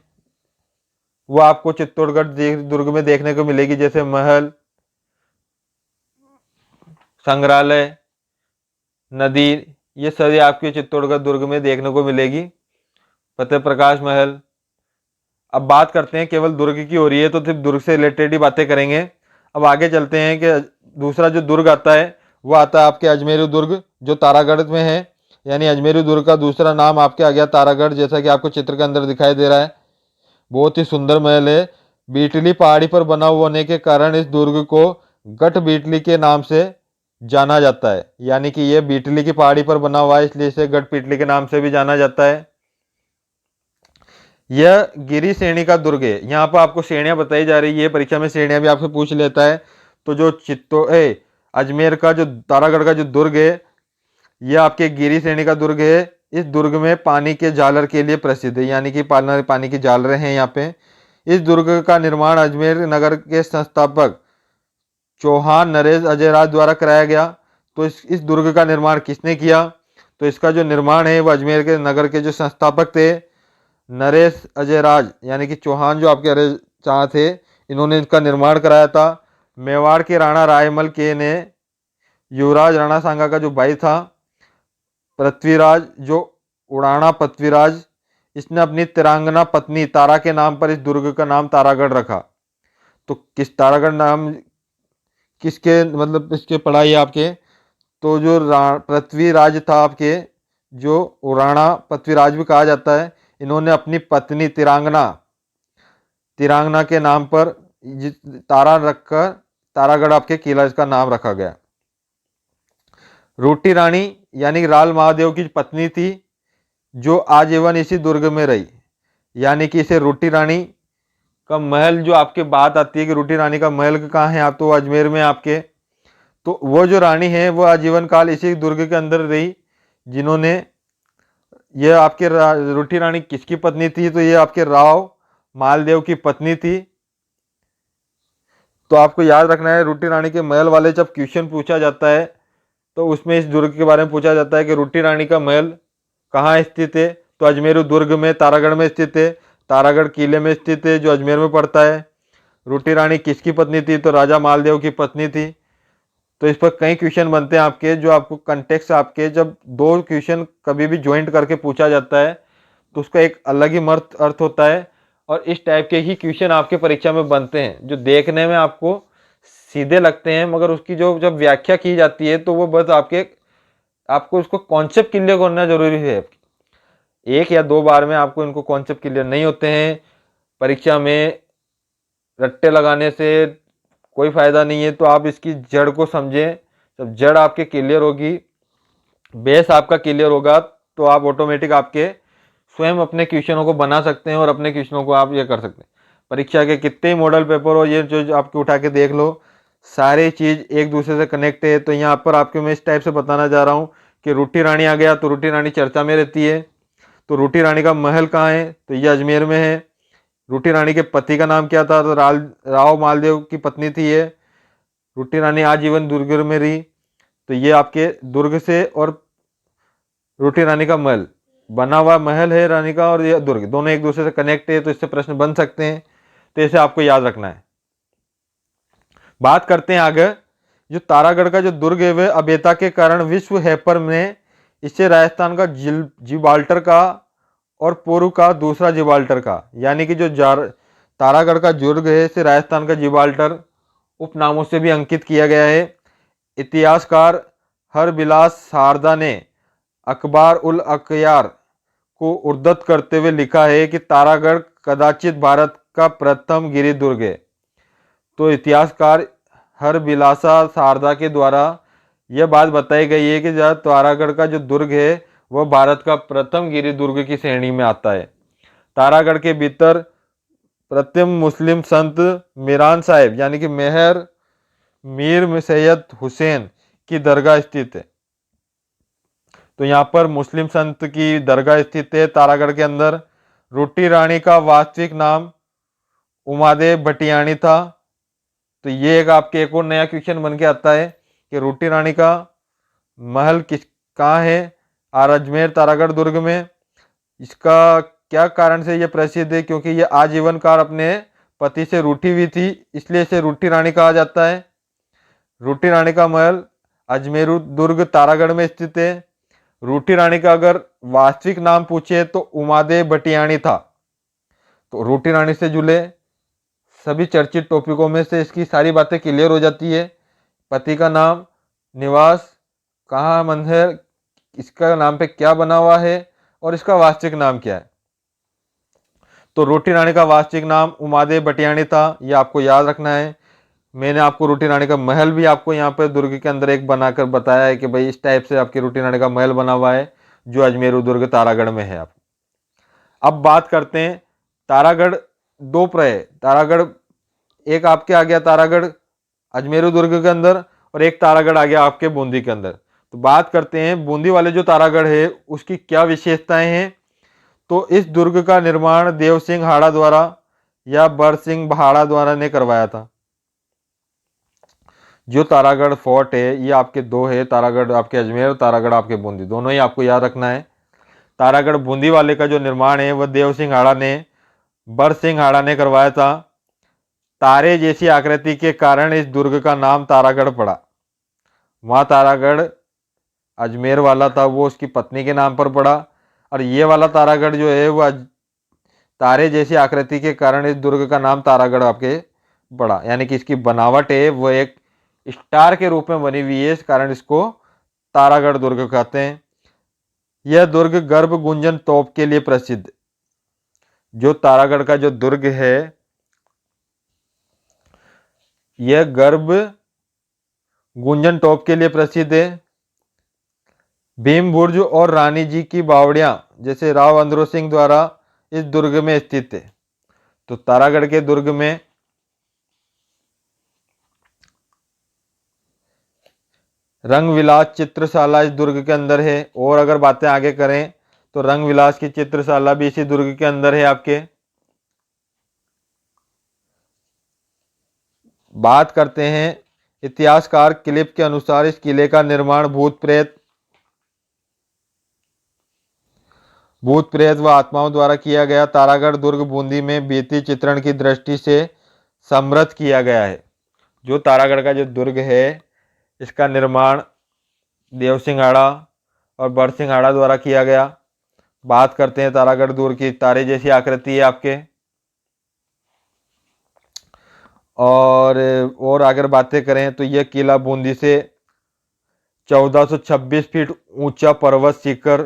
वो आपको चित्तौड़गढ़ दुर्ग में देखने को मिलेगी, जैसे महल, संग्रहालय, नदी, ये सभी आपके चित्तौड़गढ़ दुर्ग में देखने को मिलेगी। फतेह प्रकाश महल। अब बात करते हैं, केवल दुर्ग की हो रही है तो सिर्फ दुर्ग से रिलेटेड ही बातें करेंगे। अब आगे चलते हैं कि दूसरा जो दुर्ग आता है वो आता है आपके अजमेरू दुर्ग, जो तारागढ़ में है। यानी अजमेरू दुर्ग का दूसरा नाम आपके आ गया तारागढ़, जैसा कि आपको चित्र के अंदर दिखाई दे रहा है। बहुत ही सुंदर महल है। बीटली पहाड़ी पर बना हुआ होने के कारण इस दुर्ग को गढ़ बीटली के नाम से जाना जाता है। यानी कि यह बीटली की पहाड़ी पर बना हुआ है, इसलिए इसे गढ़ बीटली के नाम से भी जाना जाता है। यह गिरी श्रेणी का दुर्ग है। यहाँ पर आपको श्रेणियां बताई जा रही है, परीक्षा में श्रेणियां भी आपसे पूछ लेता है। तो जो अजमेर का जो तारागढ़ का जो दुर्ग है, यह आपके गिरी श्रेणी का दुर्ग है। इस दुर्ग में पानी के झालर के लिए प्रसिद्ध है, यानी कि पानी की झालरें हैं यहाँ पे। इस दुर्ग का निर्माण अजमेर नगर के संस्थापक चौहान नरेश अजयराज द्वारा कराया गया। तो इस दुर्ग का निर्माण किसने किया? तो इसका जो निर्माण है वो अजमेर के नगर के जो संस्थापक थे नरेश अजयराज, यानी कि चौहान जो आपके अरे शाह थे, इन्होंने इसका निर्माण कराया था। मेवाड़ के राणा रायमल के ने युवराज राणा सांगा का जो भाई था पृथ्वीराज, जो उड़ाना पृथ्वीराज, इसने अपनी तिरंगना पत्नी तारा के नाम पर इस दुर्ग का नाम तारागढ़ रखा। तो किस तारागढ़ नाम किसके मतलब इसके पढ़ाई आपके, तो जो पृथ्वीराज था आपके, जो उड़ाना पृथ्वीराज भी कहा जाता है, इन्होंने अपनी पत्नी तिरंगना के नाम पर तारा रखकर तारागढ़ आपके किला इसका नाम रखा गया। रोटी रानी यानी राल महादेव की पत्नी थी, जो आजीवन इसी दुर्ग में रही। यानी कि इसे रोटी रानी का महल, जो आपके बात आती है कि रोटी रानी का महल कहाँ है, आप तो अजमेर में आपके, तो वो जो रानी है वो आजीवन काल इसी दुर्ग के अंदर रही। जिन्होंने ये आपके रोटी रानी किसकी पत्नी थी? तो ये आपके राव मालदेव की पत्नी थी। तो आपको याद रखना है, रोटी रानी के महल वाले जब क्वेश्चन पूछा जाता है तो उसमें इस दुर्ग के बारे में पूछा जाता है कि रोटी रानी का महल कहाँ स्थित है? तो अजमेर दुर्ग में तारागढ़ में स्थित है, तारागढ़ किले में स्थित है जो अजमेर में पड़ता है। रोटी रानी किसकी पत्नी थी? तो राजा मालदेव की पत्नी थी। तो इस पर कई क्वेश्चन बनते हैं आपके, जो आपको कंटेक्स्ट आपके जब दो क्वेश्चन कभी भी ज्वाइंट करके पूछा जाता है तो उसका एक अलग ही अर्थ होता है। और इस टाइप के ही क्वेश्चन आपके परीक्षा में बनते हैं, जो देखने में आपको सीधे लगते हैं, मगर उसकी जो जब व्याख्या की जाती है तो वो बस आपको उसको कॉन्सेप्ट क्लियर करना जरूरी है। एक या दो बार में आपको इनको कॉन्सेप्ट क्लियर नहीं होते हैं। परीक्षा में रट्टे लगाने से कोई फायदा नहीं है। तो आप इसकी जड़ को समझें, जब जड़ आपके क्लियर होगी बेस आपका क्लियर होगा तो आप ऑटोमेटिक आपके स्वयं अपने क्वेश्चनों को बना सकते हैं और अपने क्वेश्चनों को आप ये कर सकते हैं। परीक्षा के कितने मॉडल पेपर हो, ये जो आपके उठा के देख लो, सारी चीज़ एक दूसरे से कनेक्ट है। तो यहाँ पर आपको मैं इस टाइप से बताना चाह रहा हूँ कि रूठी रानी आ गया तो रूठी रानी चर्चा में रहती है। तो रूठी रानी का महल कहाँ है, तो ये अजमेर में है। रूठी रानी के पति का नाम क्या था, तो राव मालदेव की पत्नी थी ये। रूठी रानी आजीवन दुर्ग में रही। तो ये आपके दुर्ग से और रूठी रानी का महल, बना हुआ महल है रानी का, और ये दुर्ग दोनों एक दूसरे से कनेक्ट है, तो इससे प्रश्न बन सकते हैं। तो इसे आपको याद रखना है। बात करते हैं आगे। जो तारागढ़ का जो दुर्ग है वह अबेता के कारण विश्व हैपर में, इससे राजस्थान का जिबाल्टर का और पूर्व का दूसरा जिबाल्टर का, यानी कि जो तारागढ़ का दुर्ग है इसे राजस्थान का जिबाल्टर उपनामों से भी अंकित किया गया है। इतिहासकार हरबिलास सारदा ने अखबार उल अखबार को उद्धृत करते हुए लिखा है कि तारागढ़ कदाचित भारत का प्रथम गिरी दुर्ग है। तो इतिहासकार हरबिलासा सारदा के द्वारा यह बात बताई गई है कि जहाँ तारागढ़ का जो दुर्ग है वह भारत का प्रथम गिरी दुर्ग की श्रेणी में आता है। तारागढ़ के भीतर प्रथम मुस्लिम संत मीरान साहिब यानी कि मेहर मीर सैयद हुसैन की दरगाह स्थित है। तो यहाँ पर मुस्लिम संत की दरगाह स्थित है तारागढ़ के अंदर। रूठी रानी का वास्तविक नाम उमादेव भटियाणी था। तो ये एक आपके एक और नया क्वेश्चन बन के आता है कि रूठी रानी का महल कहाँ है, अजमेर तारागढ़ दुर्ग में। इसका क्या कारण से ये प्रसिद्ध है, क्योंकि ये आजीवन काल अपने पति से रूठी हुई थी, इसलिए इसे रूठी रानी कहा जाता है। रूठी रानी का महल अजमेर दुर्ग तारागढ़ में स्थित है। रूठी रानी का अगर वास्तविक नाम पूछे तो उमादेव भटियाणी था। तो रूठी रानी से जुड़े सभी चर्चित टॉपिकों में से इसकी सारी बातें क्लियर हो जाती है। पति का नाम, निवास, कहाँ मंदिर, इसका नाम पे क्या बना हुआ है और इसका वास्तविक नाम क्या है। तो रूठी रानी का वास्तविक नाम उमादेव भटियाणी था, ये आपको याद रखना है। मैंने आपको रूठी रानी का महल भी आपको यहाँ पर दुर्ग के अंदर एक बनाकर बताया है कि भाई इस टाइप से आपकी रूठी रानी का महल बना हुआ है जो अजमेर दुर्ग तारागढ़ में है। आप अब बात करते हैं तारागढ़ दो प्रय तारागढ़, एक आपके आ गया तारागढ़ अजमेर दुर्ग के अंदर और एक तारागढ़ आ गया आपके बूंदी के अंदर। तो बात करते हैं बूंदी वाले जो तारागढ़ है उसकी क्या विशेषताएं हैं। तो इस दुर्ग का निर्माण देव सिंह हाड़ा द्वारा या बर सिंह बहाड़ा द्वारा ने करवाया था। जो तारागढ़ फोर्ट है ये आपके दो है, तारागढ़ आपके अजमेर और तारागढ़ आपके बूंदी, दोनों ही आपको याद रखना है। तारागढ़ बूंदी वाले का जो निर्माण है वह देव सिंह हाड़ा ने बर सिंह हाड़ा ने करवाया था। तारे जैसी आकृति के कारण इस दुर्ग का नाम तारागढ़ पड़ा। वहाँ तारागढ़ अजमेर वाला था वो उसकी पत्नी के नाम पर पड़ा, और ये वाला तारागढ़ जो है वो तारे जैसी आकृति के कारण इस दुर्ग का नाम तारागढ़ आपके पड़ा, यानी कि इसकी बनावट है वो एक स्टार के रूप में बनी हुई है, इस कारण इसको तारागढ़ दुर्ग कहते हैं। यह दुर्ग गर्भ गुंजन तोप के लिए प्रसिद्ध, जो तारागढ़ का जो दुर्ग है यह गर्भ गुंजन टॉप के लिए प्रसिद्ध है। भीम बुर्ज और रानी जी की बावड़ियां जैसे राव अंदरो सिंह द्वारा इस दुर्ग में स्थित है। तो तारागढ़ के दुर्ग में रंग विलास चित्रशाला इस दुर्ग के अंदर है, और अगर बातें आगे करें तो रंग विलास की चित्रशाला भी इसी दुर्ग के अंदर है आपके। बात करते हैं इतिहासकार क्लिप के अनुसार इस किले का निर्माण भूत प्रेत व आत्माओं द्वारा किया गया। तारागढ़ दुर्ग बूंदी में बीती चित्रण की दृष्टि से समृद्ध किया गया है। जो तारागढ़ का जो दुर्ग है इसका निर्माण देव सिंघाड़ा और बर सिंघाड़ा द्वारा किया गया। बात करते हैं तारागढ़ दुर्ग की, तारे जैसी आकृति है आपके। और अगर बातें करें तो यह किला बूंदी से 1426 फीट ऊंचा पर्वत शिखर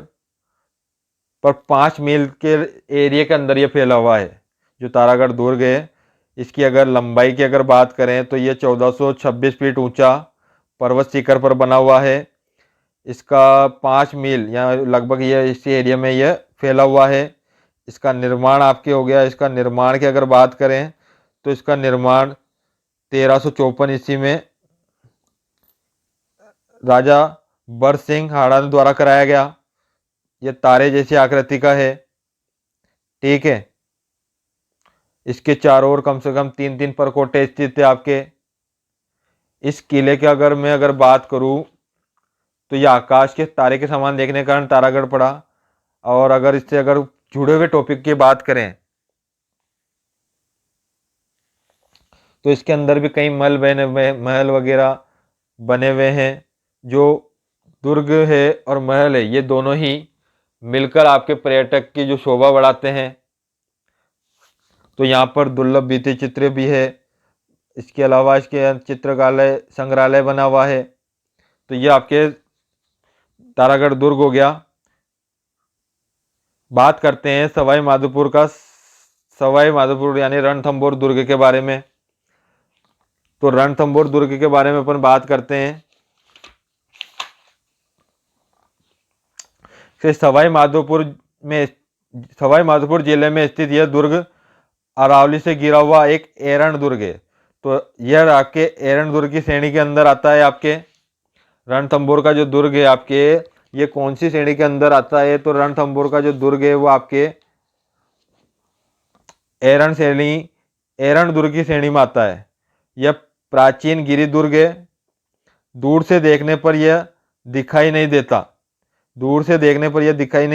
पर 5 मील के एरिया के अंदर ये फैला हुआ है। जो तारागढ़ दुर्ग है इसकी अगर लंबाई की अगर बात करें तो ये 1426 फीट ऊंचा पर्वत शिखर पर बना हुआ है। इसका 5 मील या लगभग ये इसी एरिया में यह फैला हुआ है। इसका निर्माण आपके हो गया। इसका निर्माण की अगर बात करें तो इसका निर्माण 1354 ईस्वी में राजा बर सिंह हाड़ा द्वारा कराया गया। यह तारे जैसी आकृति का है, ठीक है। इसके चारों ओर कम से कम 3-3 परकोटे स्थित है आपके। इस किले के अगर बात करूं तो यह आकाश के तारे के समान देखने के कारण तारागढ़ पड़ा। और अगर इससे जुड़े हुए टॉपिक की बात करें तो इसके अंदर भी कई महल वगैरह बने हुए हैं। जो दुर्ग है और महल है ये दोनों ही मिलकर आपके पर्यटक की जो शोभा बढ़ाते हैं। तो यहाँ पर दुर्लभ भित्ति चित्र भी है। इसके अलावा इसके चित्रकालय संग्रहालय बना हुआ है। तो ये आपके तारागढ़ दुर्ग हो गया। बात करते हैं सवाई माधोपुर यानी रणथंभौर दुर्ग के बारे में। तो रणथंभौर दुर्ग के बारे में अपन बात करते हैं। सवाई माधोपुर जिले में स्थित यह दुर्ग अरावली से घिरा हुआ एक एरण दुर्ग है। तो यह आपके एरण दुर्ग की श्रेणी के अंदर आता है। आपके रणथंभौर का जो दुर्ग है आपके ये कौन सी श्रेणी के अंदर आता है? तो रणथंभौर का जो दुर्ग है वो आपके एरण दुर्ग की श्रेणी में आता है। यह प्राचीन गिरी दुर्ग है। दूर से देखने पर यह दिखाई नहीं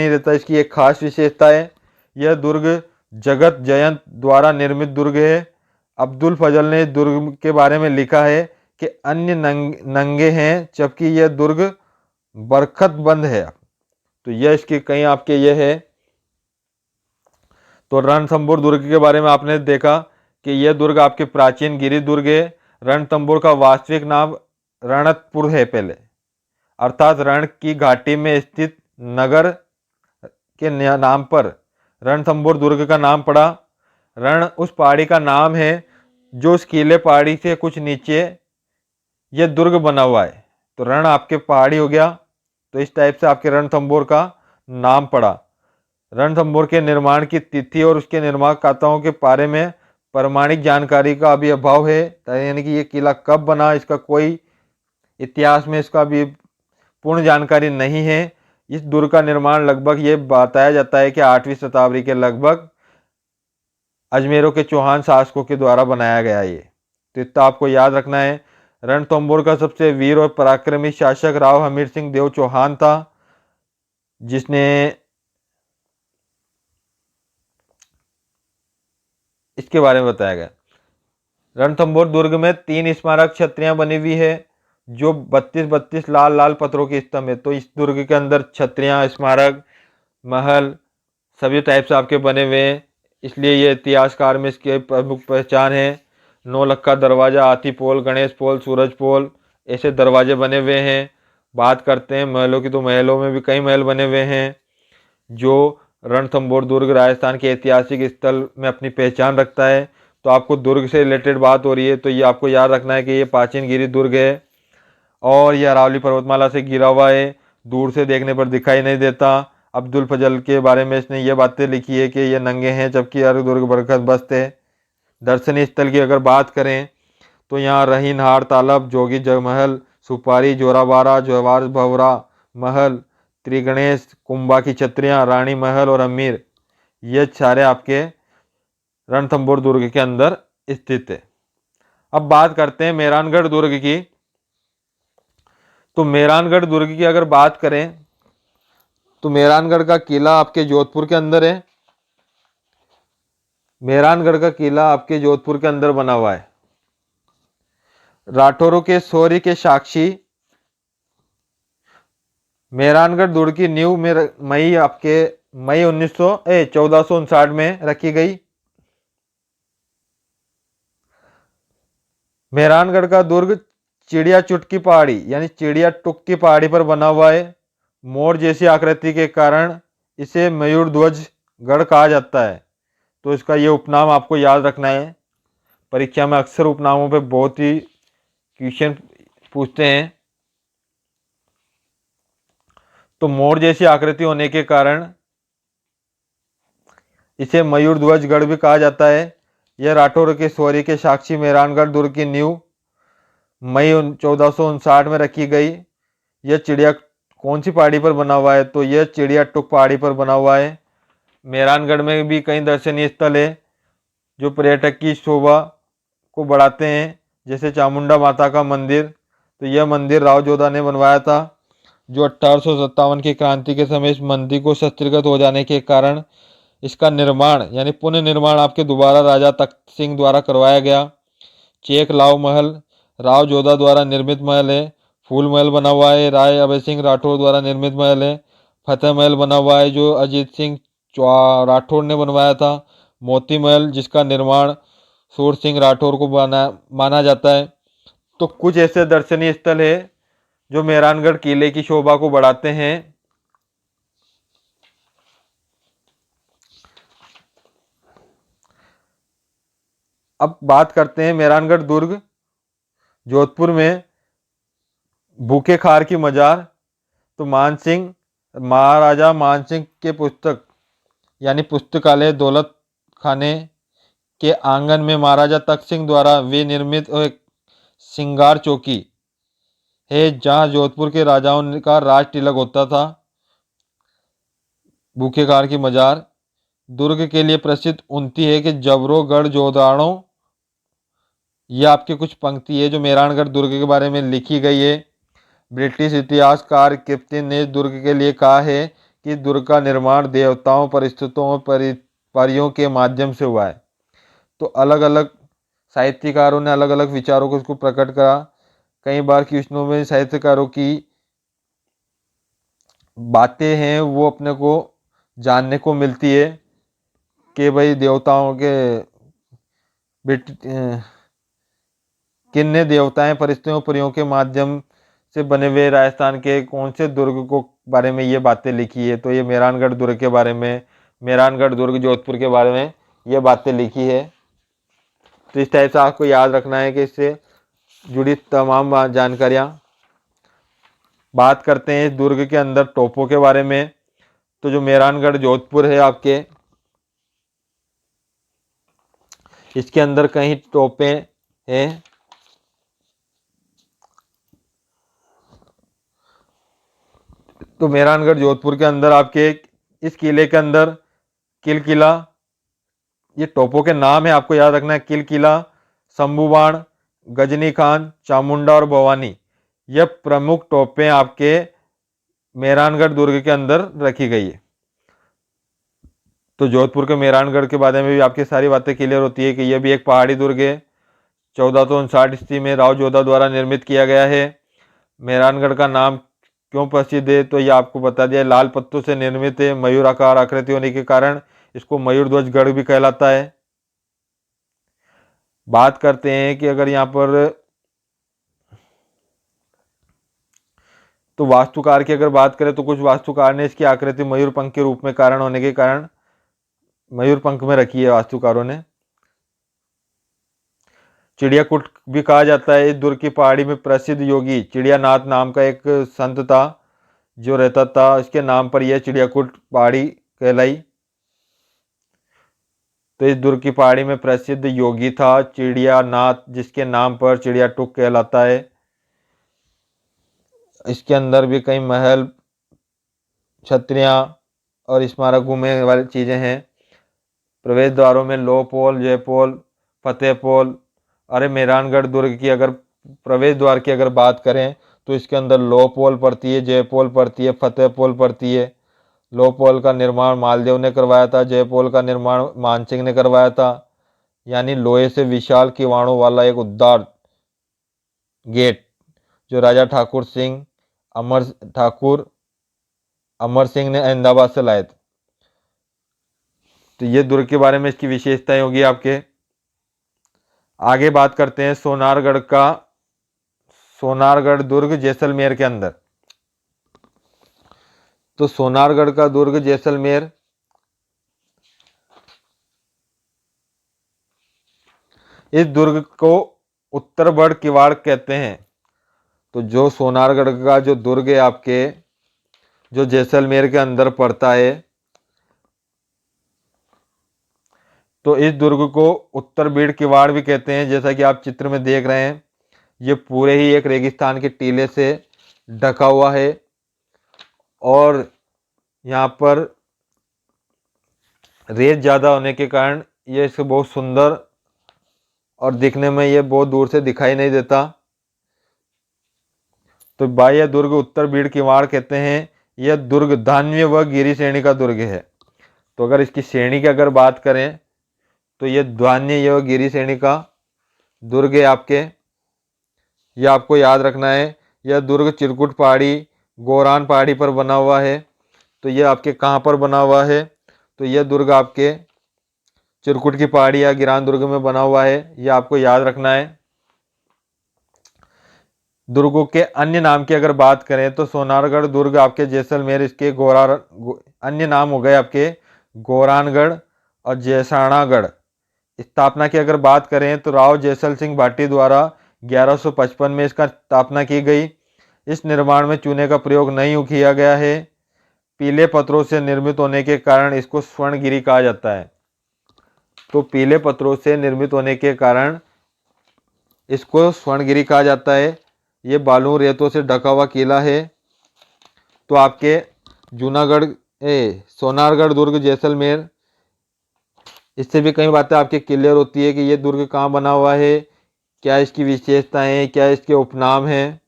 देता। इसकी एक खास विशेषता है, यह दुर्ग जगत जयंत द्वारा निर्मित दुर्ग है। अब्दुल फजल ने दुर्ग के बारे में लिखा है कि अन्य नंगे हैं जबकि यह दुर्ग बरखत बंद है। तो यह इसके कहीं आपके यह है। तो रणथंभौर दुर्ग के बारे में आपने देखा कि यह दुर्ग आपके प्राचीन गिरी दुर्ग है। रणथंभौर का वास्तविक नाम रणतपुर है पहले, अर्थात रण की घाटी में स्थित नगर के नाम पर रणथंभौर दुर्ग का नाम पड़ा। रण उस पहाड़ी का नाम है जो उस किले पहाड़ी से कुछ नीचे यह दुर्ग बना हुआ है। तो रण आपके पहाड़ी हो गया। तो इस टाइप से आपके रणथंभौर का नाम पड़ा। रणथंभौर के निर्माण की तिथि और उसके निर्माणकर्ताओं के बारे में प्रमाणिक जानकारी का अभी अभाव है, यानी कि ये किला कब बना इसका कोई इतिहास में इसका भी पूर्ण जानकारी नहीं है। इस दुर्ग का निर्माण लगभग ये बताया जाता है कि 8वीं शताब्दी के लगभग अजमेरों के चौहान शासकों के द्वारा बनाया गया ये। तो इतना आपको याद रखना है। रणथंभौर का सबसे वीर और पराक्रमी शासक राव हमीर सिंह देव चौहान था, जिसने इसके बारे में बताया गया। रणथंभौर दुर्ग में 3 स्मारक छत्रियां बनी हुई है जो 32 लाल पत्थरों के स्तंभ है। तो इस दुर्ग के अंदर छत्रियां, स्मारक, महल सभी टाइप से आपके बने हुए हैं, इसलिए ये इतिहासकार में इसकी प्रमुख पहचान है। 9 लक्का दरवाजा, हाथी पोल, गणेश पोल, सूरज पोल ऐसे दरवाजे बने हुए हैं। बात करते हैं महलों की, तो महलों में भी कई महल बने हुए हैं जो रणथंभौर दुर्ग राजस्थान के ऐतिहासिक स्थल में अपनी पहचान रखता है। तो आपको दुर्ग से रिलेटेड बात हो रही है तो ये आपको याद रखना है कि ये प्राचीन गिरी दुर्ग है और ये अरावली पर्वतमाला से घिरा हुआ है। दूर से देखने पर दिखाई नहीं देता। अब्दुल फजल के बारे में इसने ये बातें लिखी है कि ये नंगे हैं जबकि हर दुर्ग बरखत बस्त है। दर्शनीय स्थल की अगर बात करें तो यहाँ रहीनहार तालब, जोगी जगमहल, सुपारी, जोराबारा, जवार भवरा महल, त्रिगणेश, कुंभा की छत्रियाँ, रानी महल और अमीर, ये सारे आपके रणथंभौर दुर्ग के अंदर स्थित है। अब बात करते हैं मेहरानगढ़ दुर्ग की। तो मेहरानगढ़ दुर्ग की अगर बात करें तो मेहरानगढ़ का किला आपके जोधपुर के अंदर है। मेहरानगढ़ का किला आपके जोधपुर के अंदर बना हुआ है। राठौरों के शौर्य के साक्षी मेहरानगढ़ दुर्ग की नींव मई 1459 में रखी गई। मेहरानगढ़ का दुर्ग चिड़िया चुटकी पहाड़ी यानी चिड़िया टुक की पहाड़ी पर बना हुआ है। मोर जैसी आकृति के कारण इसे मयूर ध्वज गढ़ कहा जाता है। तो इसका ये उपनाम आपको याद रखना है। परीक्षा में अक्सर उपनामों पे बहुत ही क्वेश्चन पूछते हैं। तो मोर जैसी आकृति होने के कारण इसे मयूर ध्वज गढ़ भी कहा जाता है। यह राठौर के शौर्य के साक्षी मेहरानगढ़ दुर्ग की नींव मई 1459 में रखी गई। यह चिड़िया कौन सी पहाड़ी पर बना हुआ है? तो यह चिड़िया टुक पहाड़ी पर बना हुआ है। मेहरानगढ़ में भी कई दर्शनीय स्थल है जो पर्यटक की शोभा को बढ़ाते हैं, जैसे चामुंडा माता का मंदिर। तो यह मंदिर राव जोधा ने बनवाया था, जो 1857 की क्रांति के समय इस मंदिर को शस्त्रगत हो जाने के कारण इसका निर्माण यानी पुनः निर्माण आपके दोबारा राजा तख्त सिंह द्वारा करवाया गया। चेक लाव महल राव जोधा द्वारा निर्मित महल है। फूल महल बना हुआ है, राय अभय सिंह राठौर द्वारा निर्मित महल है। फतेह महल बना हुआ है, जो अजीत सिंह राठौर ने बनवाया था। मोती महल, जिसका निर्माण सूर सिंह राठौर को माना जाता है। तो कुछ ऐसे दर्शनीय स्थल है जो मेहरानगढ़ किले की शोभा को बढ़ाते हैं। अब बात करते हैं मेहरानगढ़ दुर्ग जोधपुर में भूखे खार की मजार। तो महाराजा मानसिंह के पुस्तक यानी पुस्तकालय दौलत खाने के आंगन में महाराजा तख्त सिंह द्वारा विनिर्मित एक सिंगार चौकी है, जहां जोधपुर के राजाओं का राज तिलक होता था। भूखे खार की मजार दुर्ग के लिए प्रसिद्ध उनती है कि जबरो गढ़ जोधाड़ो। ये आपकी कुछ पंक्ति है जो मेहरानगढ़ दुर्ग के बारे में लिखी गई है। ब्रिटिश इतिहासकार किप्तिन ने दुर्ग के लिए कहा है कि दुर्ग का निर्माण देवताओं, परिस्थितियों और परियों के माध्यम से हुआ है। तो अलग अलग साहित्यकारों ने अलग अलग विचारों को इसको प्रकट करा। कई बार कृष्णों में साहित्यकारों की बातें हैं वो अपने को जानने को मिलती है कि भाई देवताओं के किन्ने देवताएं परिस्थितियों परियों के माध्यम से बने हुए राजस्थान के कौन से दुर्ग को बारे में ये बातें लिखी है? तो ये मेहरानगढ़ दुर्ग के बारे में, मेहरानगढ़ दुर्ग जोधपुर के बारे में ये बातें लिखी है। तो इस टाइप से आपको याद रखना है कि इससे जुड़ी तमाम जानकारियाँ। बात करते हैं इस दुर्ग के अंदर टोपों के बारे में। तो जो मेहरानगढ़ जोधपुर है आपके, इसके अंदर कई टोपें हैं। तो मेहरानगढ़ जोधपुर के अंदर आपके इस किले के अंदर किल किला, ये टोपों के नाम है, आपको याद रखना है। किल किला, शंभुबाण, गजनी खान, चामुंडा और भवानी, यह प्रमुख टोपें आपके मेहरानगढ़ दुर्ग के अंदर रखी गई है। तो जोधपुर के मेहरानगढ़ के बारे में भी आपकी सारी बातें क्लियर होती है कि यह भी एक पहाड़ी दुर्ग है। 1459 ईस्वी में राव जोधा द्वारा निर्मित किया गया है। मेहरानगढ़ का नाम क्यों प्रसिद्ध है? तो ये आपको बता दिया, लाल पत्तों से निर्मित है, मयूर आकार आकृति होने के कारण इसको मयूर ध्वज गढ़ भी कहलाता है। बात करते हैं कि अगर यहाँ पर तो वास्तुकार की अगर बात करें तो कुछ वास्तुकार ने इसकी आकृति मयूर पंख के रूप में कारण होने के कारण मयूर पंख में रखी है वास्तुकारों ने। चिड़ियाकूट भी कहा जाता है। इस दुर्ग की पहाड़ी में प्रसिद्ध योगी चिड़ियानाथ नाम का एक संत था जो रहता था, इसके नाम पर यह चिड़ियाकूट पहाड़ी कहलाई। तो इस दुर्ग की पहाड़ी में प्रसिद्ध योगी था चिड़ियानाथ, जिसके नाम पर चिड़ियाटुक कहलाता है। इसके अंदर भी कई महल, छतरियाँ और स्मारक घूमने वाली चीज़ें हैं। प्रवेश द्वारों में लोहपोल, जयपोल, फतेहपोल। अरे मेहरानगढ़ दुर्ग की अगर प्रवेश द्वार की अगर बात करें तो इसके अंदर लोहपोल पड़ती है, जयपोल पड़ती है, फतेहपोल पड़ती है। लोहपोल का निर्माण मालदेव ने करवाया था, जयपोल का निर्माण मानसिंह ने करवाया था। यानी लोहे से विशाल किवाड़ों वाला एक उद्दार गेट जो राजा ठाकुर अमर सिंह ने अहमदाबाद से लाए थे। तो ये दुर्ग के बारे में इसकी विशेषताएं होगी आपके। आगे बात करते हैं सोनारगढ़ दुर्ग जैसलमेर के अंदर। तो सोनारगढ़ का दुर्ग जैसलमेर इस दुर्ग को उत्तरबड़ किवाड़ कहते हैं। तो जो सोनारगढ़ का जो दुर्ग है आपके, जो जैसलमेर के अंदर पड़ता है। तो इस दुर्ग को उत्तर बीड़ किवाड़ भी कहते हैं। जैसा कि आप चित्र में देख रहे हैं, ये पूरे ही एक रेगिस्तान के टीले से ढका हुआ है और यहाँ पर रेत ज़्यादा होने के कारण ये इसको बहुत सुंदर और दिखने में ये बहुत दूर से दिखाई नहीं देता। तो बाह्य दुर्ग उत्तर बीड़ किवाड़ कहते हैं। यह दुर्ग धान्य व गिरी श्रेणी का दुर्ग है। तो अगर इसकी श्रेणी की अगर बात करें तो ये धान्य व गिरी श्रेणी का दुर्ग है आपके। यह आपको याद रखना है। यह दुर्ग चिरकुट पहाड़ी, गोरान पहाड़ी पर बना हुआ है। तो यह आपके कहाँ पर बना हुआ है? तो यह दुर्ग आपके चिरकुट की पहाड़ी या गिरान दुर्ग में बना हुआ है। यह आपको याद रखना है। दुर्गों के अन्य नाम की अगर बात करें तो सोनारगढ़ दुर्ग आपके जैसलमेर, इसके अन्य नाम हो गए आपके गोरानगढ़ और जैसाणागढ़। स्थापना की अगर बात करें तो राव जैसल सिंह भाटी द्वारा 1155 में इसका स्थापना की गई। इस निर्माण में चूने का प्रयोग नहीं किया गया है। पीले पत्थरों से निर्मित होने के कारण इसको स्वर्णगिरी कहा जाता है। तो पीले पत्थरों से निर्मित होने के कारण इसको स्वर्णगिरी कहा जाता है। ये बालू रेतों से ढका हुआ किला है। तो आपके जूनागढ़ सोनारगढ़ दुर्ग जैसलमेर, इससे भी कई बातें आपके क्लियर होती है कि ये दुर्ग कहाँ बना हुआ है, क्या इसकी विशेषताएं हैं, क्या इसके उपनाम हैं।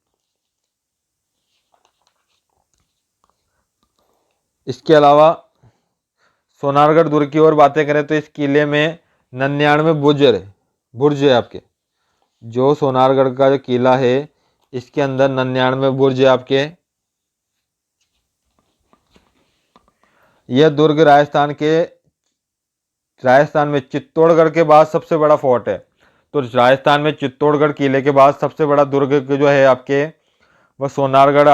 इसके अलावा सोनारगढ़ दुर्ग की ओर बातें करें तो इस किले में 99 बुर्ज है आपके। जो सोनारगढ़ का जो किला है इसके अंदर 99 बुर्ज है आपके। यह दुर्ग राजस्थान में चित्तौड़गढ़ के बाद सबसे बड़ा फोर्ट है। तो राजस्थान में चित्तौड़गढ़ किले के बाद सबसे बड़ा दुर्ग जो है आपके वह सोनारगढ़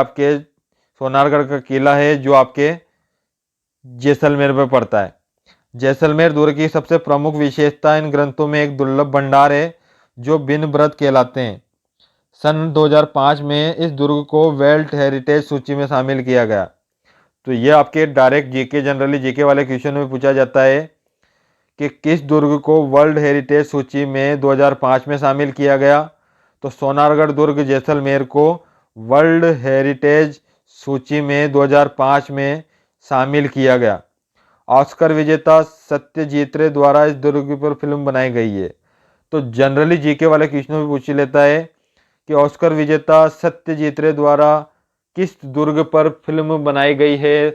का किला है, जो आपके जैसलमेर में पड़ता है। जैसलमेर दुर्ग की सबसे प्रमुख विशेषता इन ग्रंथों में एक दुर्लभ भंडार है जो बिन व्रत कहलाते हैं। सन 2005 में इस दुर्ग को वर्ल्ड हेरिटेज सूची में शामिल किया गया। तो ये आपके डायरेक्ट जीके, जनरली जीके वाले क्वेश्चन में पूछा जाता है कि किस दुर्ग को वर्ल्ड हेरिटेज सूची में 2005 में शामिल किया गया। तो सोनारगढ़ दुर्ग जैसलमेर को वर्ल्ड हेरिटेज सूची में 2005 में शामिल किया गया। ऑस्कर विजेता सत्यजीत रे द्वारा इस दुर्ग पर फिल्म बनाई गई है। तो जनरली जीके वाले क्वेश्चन में पूछ लेता है कि ऑस्कर विजेता सत्यजीत रे द्वारा किस दुर्ग पर फिल्म बनाई गई है।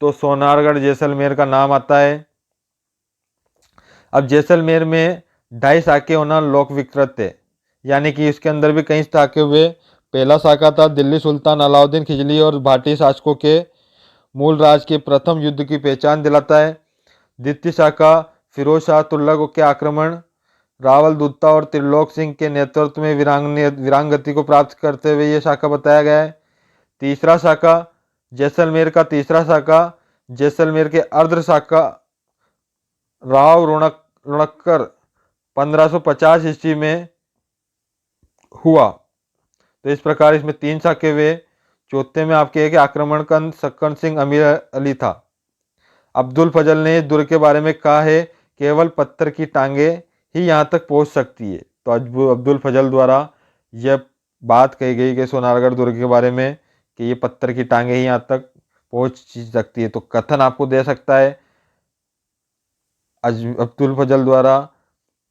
तो सोनारगढ़ जैसलमेर का नाम आता है। अब जैसलमेर में 2.5 शाखे होना लोक विकृत है, यानी कि इसके अंदर भी कई शाखे हुए। पहला शाखा था दिल्ली सुल्तान अलाउद्दीन खिलजी और भाटी शासकों के मूल राज के प्रथम युद्ध की पहचान दिलाता है। द्वितीय शाखा फिरोज शाह तुगलक के आक्रमण, रावल दुत्ता और त्रिलोक सिंह के नेतृत्व में वीरांगति को प्राप्त करते हुए यह शाखा बताया गया है। तीसरा शाखा जैसलमेर का तीसरा शाखा जैसलमेर के अर्ध शाखा राव रुणक्कर 1550 ईस्वी में हुआ। तो इस प्रकार इसमें 3 शाखे हुए। चौथे में आपके एक आक्रमण का सक्कन सिंह अमीर अली था। अब्दुल फजल ने इस दुर्ग के बारे में कहा है केवल पत्थर की टांगे ही यहाँ तक पहुँच सकती है। तो अब्दुल फजल द्वारा यह बात कही गई कि सोनारगढ़ दुर्ग के बारे में कि ये पत्थर की टांगे ही यहाँ तक पहुँच सकती है। तो कथन आपको दे सकता है अब्दुल फजल द्वारा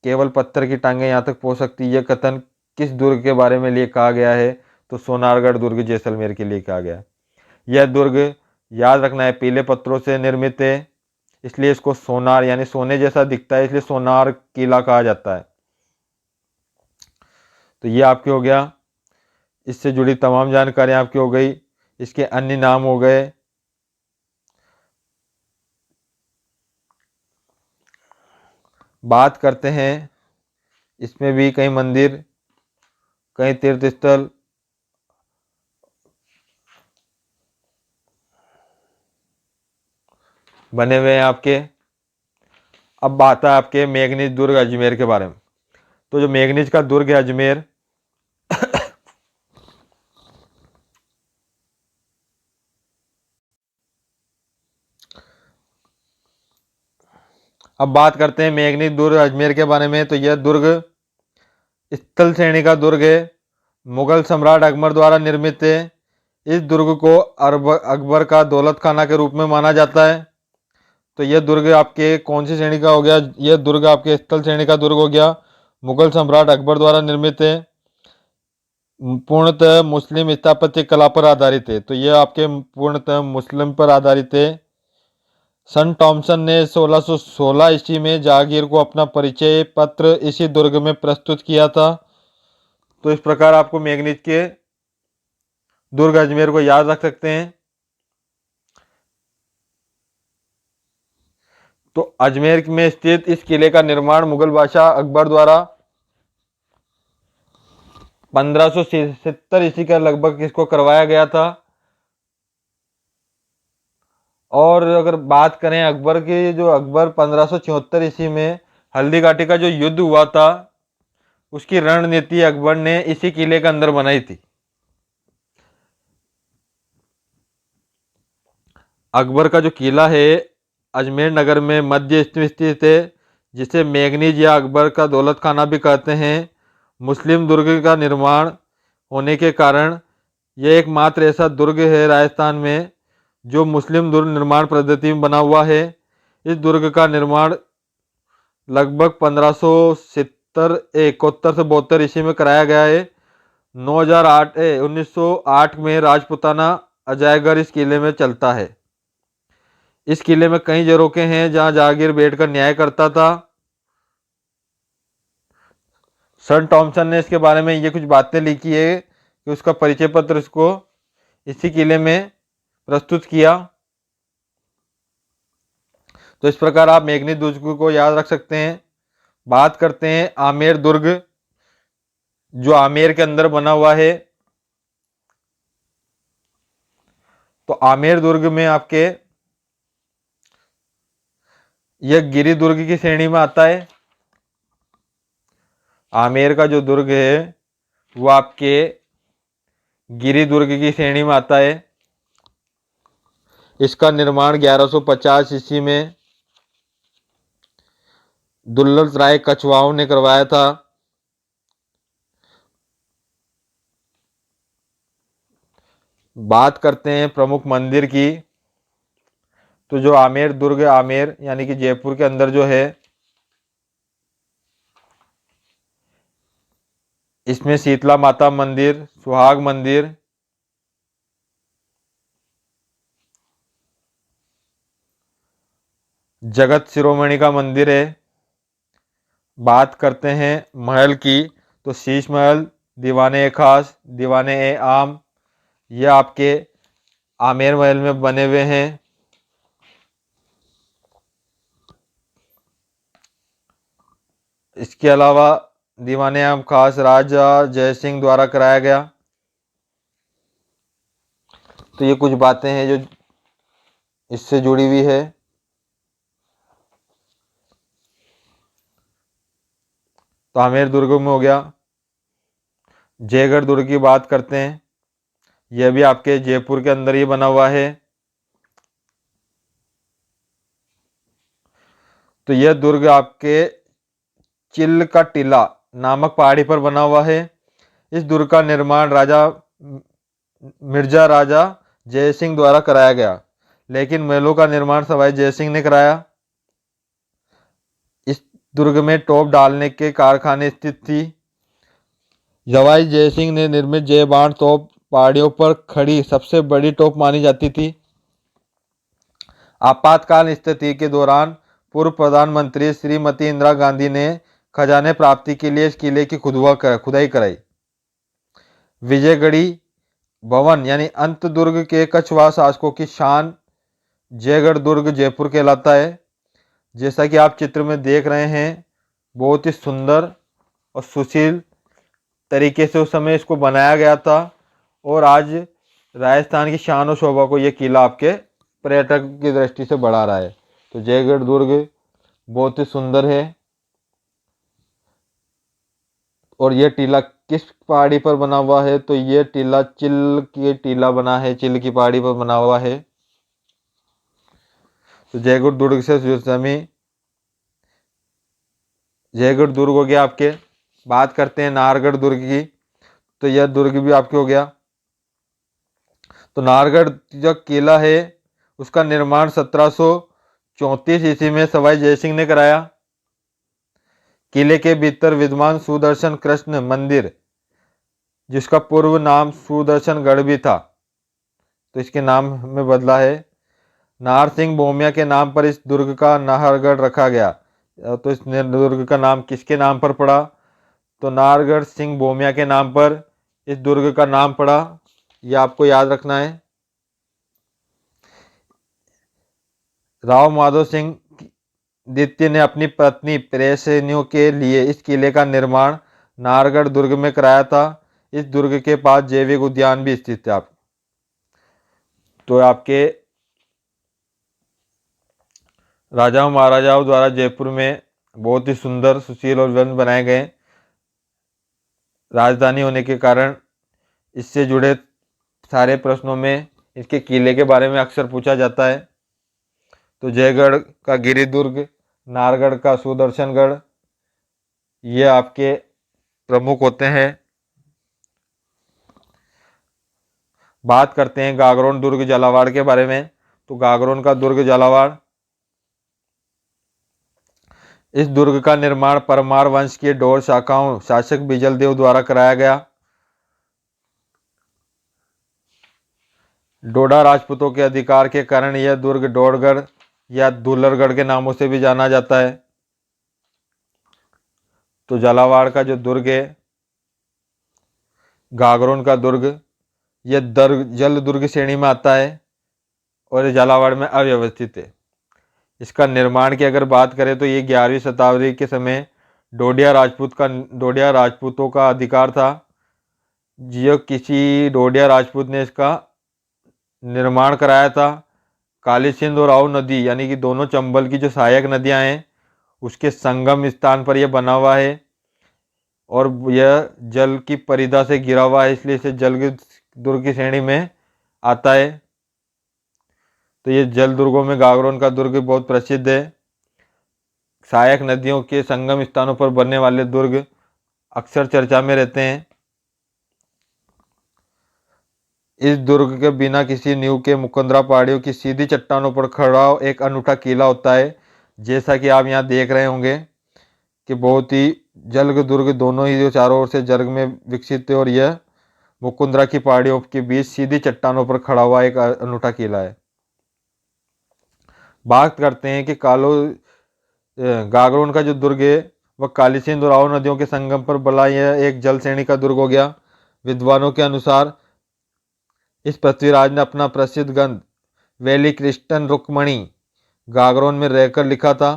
केवल पत्थर की टांगे यहाँ तक पहुँच सकती है, यह कथन किस दुर्ग के बारे में लिए कहा गया है? तो सोनारगढ़ दुर्ग जैसलमेर के लिए कहा गया। यह दुर्ग याद रखना है पीले पत्थरों से निर्मित है, इसलिए इसको सोनार यानी सोने जैसा दिखता है, इसलिए सोनार किला कहा जाता है। तो ये आपके हो गया, इससे जुड़ी तमाम जानकारी आपकी हो गई। इसके अन्य नाम हो गए बात करते हैं। इसमें भी कई मंदिर, कई तीर्थ स्थल बने हुए हैं आपके। अब बात है आपके मेघनीज दुर्ग अजमेर के बारे में। तो जो मेघनीज का दुर्ग है अजमेर, अब बात करते हैं मेघनी दुर्ग अजमेर के बारे में। तो यह दुर्ग स्थल श्रेणी का दुर्ग है, मुगल सम्राट अकबर द्वारा निर्मित है। इस दुर्ग को अकबर का दौलत खाना के रूप में माना जाता है। तो यह दुर्ग आपके कौन सी श्रेणी का हो गया? यह दुर्ग आपके स्थल श्रेणी का दुर्ग हो गया, मुगल सम्राट अकबर द्वारा निर्मित है, पूर्णतः मुस्लिम स्थापत्य कला पर आधारित है। तो यह आपके पूर्णतः मुस्लिम पर आधारित है। सन टॉमसन ने 1616 ईस्वी में जहांगीर को अपना परिचय पत्र इसी दुर्ग में प्रस्तुत किया था। तो इस प्रकार आपको मेघनीज के दुर्ग अजमेर को याद रख सकते हैं। तो अजमेर में स्थित इस किले का निर्माण मुगल बादशाह अकबर द्वारा 1570 ईस्वी के लगभग इसको करवाया गया था। और अगर बात करें अकबर की, जो अकबर 1574 ईस्वी में हल्दी घाटी का जो युद्ध हुआ था, उसकी रणनीति अकबर ने इसी किले के अंदर बनाई थी। अकबर का जो किला है अजमेर नगर में मध्य स्थित है, जिसे मेघनीज या अकबर का दौलत खाना भी कहते हैं। मुस्लिम दुर्ग का निर्माण होने के कारण यह एकमात्र ऐसा दुर्ग है राजस्थान में जो मुस्लिम दुर्ग निर्माण पद्धति में बना हुआ है। इस दुर्ग का निर्माण लगभग 1571 से 72 ईस्वी में कराया गया है। 1908 में राजपुताना अजायघर इस किले में चलता है। इस किले में कई झरोखे हैं जहां जहांगीर बैठकर न्याय करता था। सन टॉमसन ने इसके बारे में ये कुछ बातें लिखी है कि उसका परिचय पत्र इसको इसी किले में प्रस्तुत किया। तो इस प्रकार आप मेघनी दुर्ग को याद रख सकते हैं। बात करते हैं आमेर दुर्ग, जो आमेर के अंदर बना हुआ है। तो आमेर दुर्ग में आपके यह गिरी दुर्ग की श्रेणी में आता है। आमेर का जो दुर्ग है वो आपके गिरी दुर्ग की श्रेणी में आता है। इसका निर्माण 1150 ईस्वी में दुर्लभ राय कछवाहों ने करवाया था। बात करते हैं प्रमुख मंदिर की। तो जो आमेर दुर्ग, आमेर यानी कि जयपुर के अंदर जो है, इसमें शीतला माता मंदिर, सुहाग मंदिर, जगत शिरोमणि का मंदिर है। बात करते हैं महल की, तो शीश महल, दीवाने ए खास, दीवाने ए आम, ये आपके आमेर महल में बने हुए हैं। इसके अलावा दीवाने आम खास राजा जय सिंह द्वारा कराया गया। तो ये कुछ बातें हैं जो इससे जुड़ी हुई है। तो आमेर दुर्ग में हो गया। जयगढ़ दुर्ग की बात करते हैं। यह भी आपके जयपुर के अंदर ही बना हुआ है। तो यह दुर्ग आपके चिल का टीला नामक पहाड़ी पर बना हुआ है। इस दुर्ग का निर्माण मिर्जा राजा जय सिंह द्वारा कराया गया, लेकिन महलों का निर्माण सवाई जय सिंह ने कराया। इस दुर्ग में टोप डालने के कारखाने स्थित थी। सवाई जय सिंह ने निर्मित जय बाण तोप पहाड़ियों पर खड़ी सबसे बड़ी तोप मानी जाती थी। आपातकाल स्थिति के दौरान पूर्व प्रधानमंत्री श्रीमती इंदिरा गांधी ने खजाने प्राप्ति के लिए इस किले की खुदाई कराई। विजयगढ़ी भवन यानी अंत दुर्ग के कछवाहा शासकों की शान जयगढ़ दुर्ग जयपुर कहलाता है। जैसा कि आप चित्र में देख रहे हैं, बहुत ही सुंदर और सुशील तरीके से उस समय इसको बनाया गया था। और आज राजस्थान की शान और शोभा को यह किला आपके पर्यटक की दृष्टि से बढ़ा रहा है। तो जयगढ़ दुर्ग बहुत ही सुंदर है। और यह टीला किस पहाड़ी पर बना हुआ है? तो यह टीला चिल की टीला बना है, चिल की पहाड़ी पर बना हुआ है। तो जयगढ़ दुर्ग से जयगढ़ दुर्ग हो गया आपके। बात करते हैं नाहरगढ़ दुर्ग की, तो यह दुर्ग भी आपके हो गया। तो नाहरगढ़ जो किला है उसका निर्माण 1734 ईस्वी में सवाई जयसिंह ने कराया। किले के भीतर विद्यमान सुदर्शन कृष्ण मंदिर, जिसका पूर्व नाम सुदर्शनगढ़ भी था, तो इसके नाम में बदला है। नाहर सिंह भोमिया के नाम पर इस दुर्ग का नाहरगढ़ रखा गया। तो इस दुर्ग का नाम किसके नाम पर पड़ा? तो नाहरगढ़ सिंह भोमिया के नाम पर इस दुर्ग का नाम पड़ा। यह आपको याद रखना है। राव माधो सिंह द्वितीय ने अपनी पत्नी प्रेषणियों के लिए इस किले का निर्माण नाहरगढ़ दुर्ग में कराया था। इस दुर्ग के पास जैविक उद्यान भी स्थित है। तो आपके राजाओं महाराजाओं द्वारा जयपुर में बहुत ही सुंदर, सुशील और वन बनाए गए। राजधानी होने के कारण इससे जुड़े सारे प्रश्नों में इसके किले के बारे में अक्सर पूछा जाता है। तो जयगढ़ का गिरिदुर्ग, नाहरगढ़ का सुदर्शनगढ़, ये आपके प्रमुख होते हैं। बात करते हैं गागरोन दुर्ग झालावाड़ के बारे में। तो गागरोन का दुर्ग झालावाड़, इस दुर्ग का निर्माण परमार वंश के डोर शाखाओं शासक बिजल देव द्वारा कराया गया। डोडा राजपूतों के अधिकार के कारण यह दुर्ग डोरगढ़ या दुल्लरगढ़ के नामों से भी जाना जाता है। तो झालावाड़ का जो दुर्ग है, गागरोन का दुर्ग, यह जल दुर्ग श्रेणी में आता है और ये झालावाड़ में अव्यवस्थित है। इसका निर्माण की अगर बात करें तो ये 11वीं शताब्दी के समय डोडिया राजपूतों का अधिकार था। जियो किसी डोडिया राजपूत ने इसका निर्माण कराया था। काली सिंध और आओ नदी, यानी कि दोनों चंबल की जो सहायक नदियां हैं, उसके संगम स्थान पर यह बना हुआ है और यह जल की परिधा से घिरा हुआ है, इसलिए इसे जल दुर्ग की श्रेणी में आता है। तो ये जल दुर्गों में गागरोन का दुर्ग बहुत प्रसिद्ध है। सहायक नदियों के संगम स्थानों पर बनने वाले दुर्ग अक्सर चर्चा में रहते हैं। इस दुर्ग के बिना किसी नींव के मुकंदरा पहाड़ियों की सीधी चट्टानों पर खड़ा एक अनूठा किला होता है। जैसा कि आप यहाँ देख रहे होंगे कि बहुत ही जल दुर्ग दोनों ही जो चारों ओर से जर्ग में विकसित है और यह मुकुंदरा की पहाड़ियों के बीच सीधी चट्टानों पर खड़ा हुआ एक अनूठा किला है। बात करते हैं कि गागरोन का जो दुर्ग है वह काली सिंध और आओ नदियों के संगम पर बना यह एक जल श्रेणी का दुर्ग हो गया। विद्वानों के अनुसार इस पृथ्वीराज ने अपना प्रसिद्ध ग्रंथ वैली कृष्णन रुक्मणी गागरोन में रहकर लिखा था।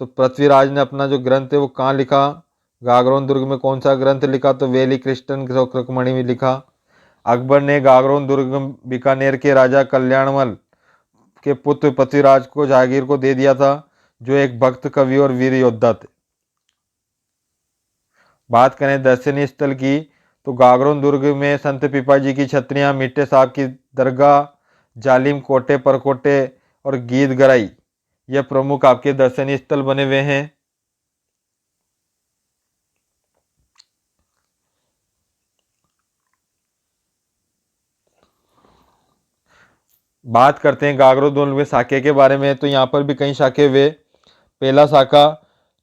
तो पृथ्वीराज ने अपना जो ग्रंथ है वो कहाँ लिखा? गागरोन दुर्ग में कौन सा ग्रंथ लिखा? तो वैली कृष्णन रुक्मणी में लिखा। अकबर ने गागरोन दुर्ग बीकानेर के राजा कल्याणमल के पुत्र पृथ्वीराज को जहांगीर को दे दिया था, जो एक भक्त, कवि और वीर योद्धा थे। बात करें दर्शनीय स्थल की, तो गागरोन दुर्ग में संत पिपाजी की छत्रियां, मिट्टे साहब की दरगाह, जालिम कोटे परकोटे और गीत गराई, यह प्रमुख आपके दर्शनीय स्थल बने हुए हैं। बात करते हैं गागरोन दुर्ग में शाखे के बारे में। तो यहाँ पर भी कई शाखे हुए। पहला शाखा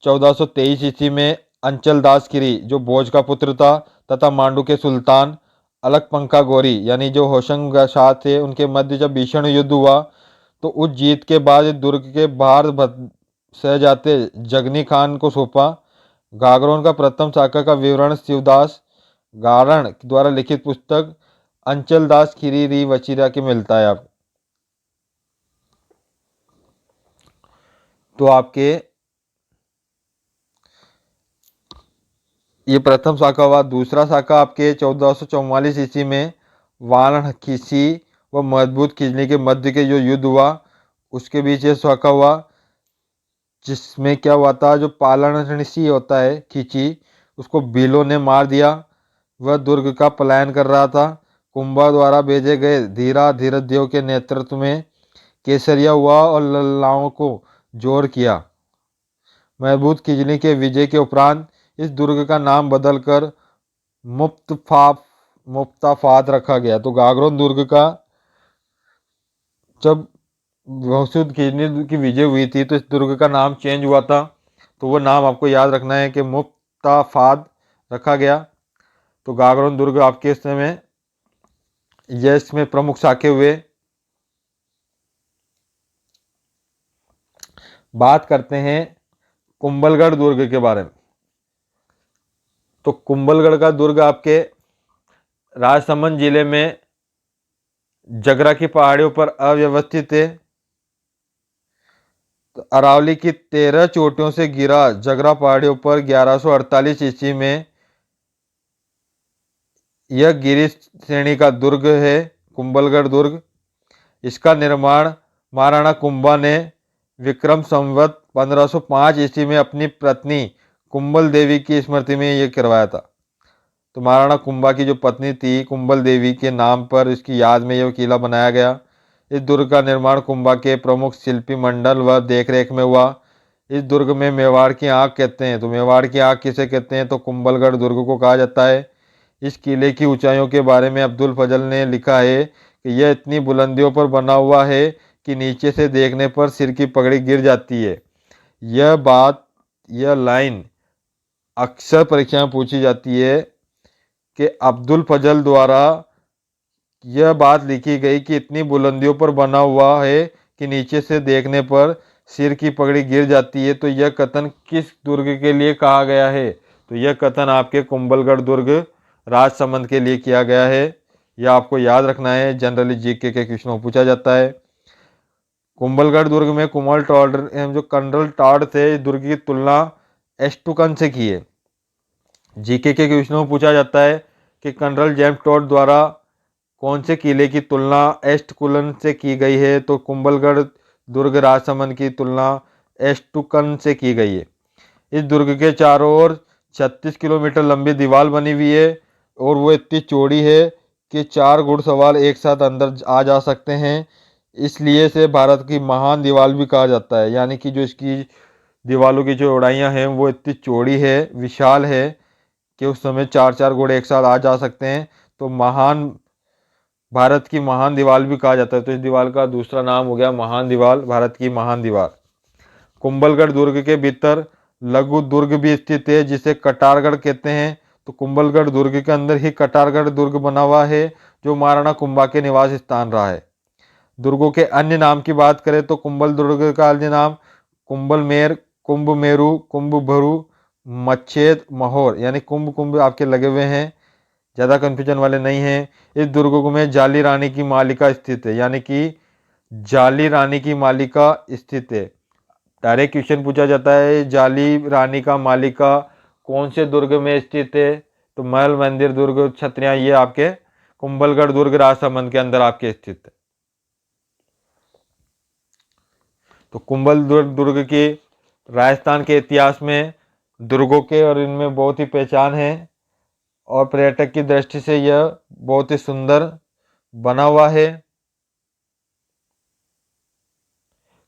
1423 ईस्वी में अंचल दास गिरी, जो भोज का पुत्र था, तथा मांडू के सुल्तान अलकपंखा गोरी यानी जो होशंग शाह थे, उनके मध्य जब भीषण युद्ध हुआ तो उस जीत के बाद दुर्ग के बाहर सहजाते जगनी खान को सौंपा। गागरोन का प्रथम शाखा का विवरण शिवदास गारण द्वारा लिखित पुस्तक अंचल दास खीरी री वचीरा के मिलता है। आप तो आपके ये प्रथम शाखा हुआ। दूसरा शाखा आपके 1444 ईस्वी में वाराणसी व मजबूत खिजनी के मध्य के जो युद्ध हुआ उसके बीच ये शाखा हुआ, जिसमें क्या हुआ था, जो पालनसी होता है खिची, उसको भीलों ने मार दिया। वह दुर्ग का पलायन कर रहा था। कुंभा द्वारा भेजे गए धीरा धीरदेव के नेतृत्व में केसरिया हुआ और लल्लाओं को जोर किया। मजबूत खिजनी के विजय के उपरांत इस दुर्ग का नाम बदलकर मुफ्ताफात रखा गया। तो गागरोन दुर्ग का जब मसूद खिजनी की विजय हुई थी तो इस दुर्ग का नाम चेंज हुआ था। तो वो नाम आपको याद रखना है कि मुफ्ताफात रखा गया। तो गागरोन दुर्ग आपके समय यह इसमें प्रमुख शाखे हुए। बात करते हैं कुंभलगढ़ दुर्ग के बारे में। तो कुंभलगढ़ का दुर्ग आपके राजसमंद जिले में जगरा की पहाड़ियों पर अव्यवस्थित है। तो अरावली की 13 चोटियों से गिरा जगरा पहाड़ियों पर 1148 ईस्वी में यह गिरी श्रेणी का दुर्ग है कुंभलगढ़ दुर्ग। इसका निर्माण महाराणा कुंभा ने विक्रम संवत 1505 ईस्वी में अपनी पत्नी कुंभल देवी की स्मृति में यह करवाया था। तो महाराणा कुंभा की जो पत्नी थी कुंभल देवी के नाम पर इसकी याद में यह किला बनाया गया। इस दुर्ग का निर्माण कुंभा के प्रमुख शिल्पी मंडल व देखरेख में हुआ। इस दुर्ग में मेवाड़ की आंख कहते हैं। तो मेवाड़ की आंख किसे कहते हैं? तो कुंभलगढ़ दुर्ग को कहा जाता है। इस किले की ऊंचाइयों के बारे में अब्दुल फजल ने लिखा है कि यह इतनी बुलंदियों पर बना हुआ है कि नीचे से देखने पर सिर की पगड़ी गिर जाती है। यह लाइन अक्सर परीक्षा में पूछी जाती है कि अब्दुल फजल द्वारा यह बात लिखी गई कि इतनी बुलंदियों पर बना हुआ है कि नीचे से देखने पर सिर की पगड़ी गिर जाती है। तो यह कथन किस दुर्ग के लिए कहा गया है? तो यह कथन आपके कुंभलगढ़ दुर्ग राजसमंद के लिए किया गया है। यह आपको याद रखना है, जनरली जीके के क्वेश्चन में पूछा जाता है। कुंभलगढ़ दुर्ग में कुमल टॉड जो कर्नल टॉड थे, इस दुर्ग की तुलना एस्टुकन से की है। जीके के क्वेश्चन में पूछा जाता है कि कर्नल जेम्स टॉड द्वारा कौन से किले की तुलना एस्टकुलन से की गई है? तो कुंभलगढ़ दुर्ग राजसमंद की तुलना एस्टुकन से की गई है। इस दुर्ग के चारों ओर 36 किलोमीटर लंबी दीवार बनी हुई है और वो इतनी चौड़ी है कि 4 घुड़सवार एक साथ अंदर आ जा सकते हैं। इसलिए इसे भारत की महान दीवार भी कहा जाता है। यानी कि जो इसकी दीवारों की जो चौड़ाइयाँ हैं वो इतनी चौड़ी है, विशाल है कि उस समय 4-4 घोड़े एक साथ आ जा सकते हैं। तो भारत की महान दीवार भी कहा जाता है। तो इस दीवार का दूसरा नाम हो गया महान दीवार, भारत की महान दीवार। कुंभलगढ़ दुर्ग के भीतर लघु दुर्ग भी स्थित है जिसे कटारगढ़ कहते हैं। तो कुंभलगढ़ दुर्ग के अंदर ही कटारगढ़ दुर्ग बना हुआ है जो महाराणा कुंभा के निवास स्थान रहा है। दुर्गों के अन्य नाम की बात करें तो कुंभल दुर्ग का अन्य नाम कुंभलमेर, कुंभ मेरू, कुंभ भरू, मच्छेद, महोर, यानी कुंभ कुंभ आपके लगे हुए हैं, ज़्यादा कंफ्यूजन वाले नहीं हैं। इस दुर्ग में जाली रानी की मालिका स्थित है। यानी कि जाली रानी की मालिका स्थित है। डायरेक्ट क्वेश्चन पूछा जाता है जाली रानी का मालिका कौन से दुर्ग में स्थित है? तो महल मंदिर दुर्ग छत्रियां ये आपके कुंभलगढ़ दुर्ग राजसमंद के अंदर आपके स्थित है। तो कुंभलगढ़ दुर्ग की राजस्थान के इतिहास में दुर्गों के और इनमें बहुत ही पहचान है और पर्यटक की दृष्टि से यह बहुत ही सुंदर बना हुआ है।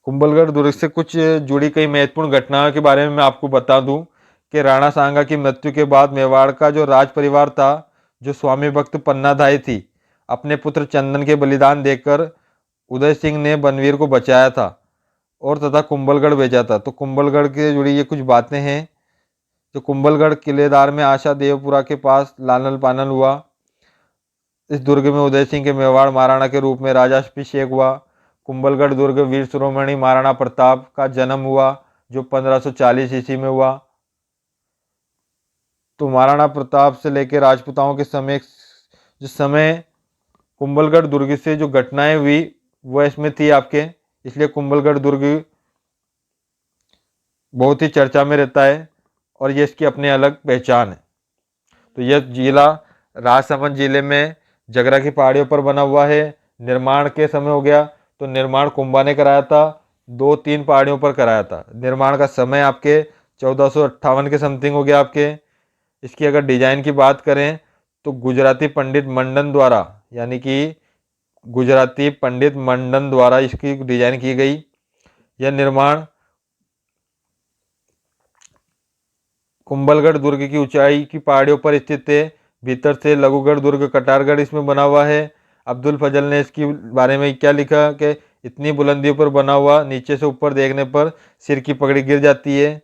कुंभलगढ़ दुर्ग से कुछ जुड़ी कई महत्वपूर्ण घटनाओं के बारे में मैं आपको बता दूं कि राणा सांगा की मृत्यु के बाद मेवाड़ का जो राज परिवार था, जो स्वामी भक्त पन्नाधाय थी, अपने पुत्र चंदन के बलिदान देकर उदय सिंह ने बनवीर को बचाया था और तथा कुंभलगढ़ भेजा था। तो कुंभलगढ़ के जुड़ी ये कुछ बातें हैं। जो कुंभलगढ़ किलेदार में आशा देवपुरा के पास लानल पानल हुआ। इस दुर्ग में उदय सिंह के मेवाड़ महाराणा के रूप में राजाभिषेक हुआ। कुंभलगढ़ दुर्ग वीर शिरोमणि महाराणा प्रताप का जन्म हुआ जो 1540 ईस्वी में हुआ। तो महाराणा प्रताप से लेकर राजपूताओं के समय जिस समय कुंभलगढ़ दुर्ग से जो घटनाएं हुई वो इसमें थी आपके, इसलिए कुंभलगढ़ दुर्ग बहुत ही चर्चा में रहता है और ये इसकी अपनी अलग पहचान है। तो यह जिला राजसमंद जिले में जगरा की पहाड़ियों पर बना हुआ है। निर्माण के समय हो गया तो निर्माण कुंभा ने कराया था, 2-3 पहाड़ियों पर कराया था। निर्माण का समय आपके 1458 के समथिंग हो गया आपके। इसकी अगर डिजाइन की बात करें तो गुजराती पंडित मंडन द्वारा, यानी कि गुजराती पंडित मंडन द्वारा इसकी डिजाइन की गई। यह निर्माण कुंभलगढ़ दुर्ग की ऊंचाई की पहाड़ियों पर स्थित है। भीतर से लघुगढ़ दुर्ग कटारगढ़ इसमें बना हुआ है। अब्दुल फजल ने इसके बारे में क्या लिखा कि इतनी बुलंदियों पर बना हुआ, नीचे से ऊपर देखने पर सिर की पगड़ी गिर जाती है।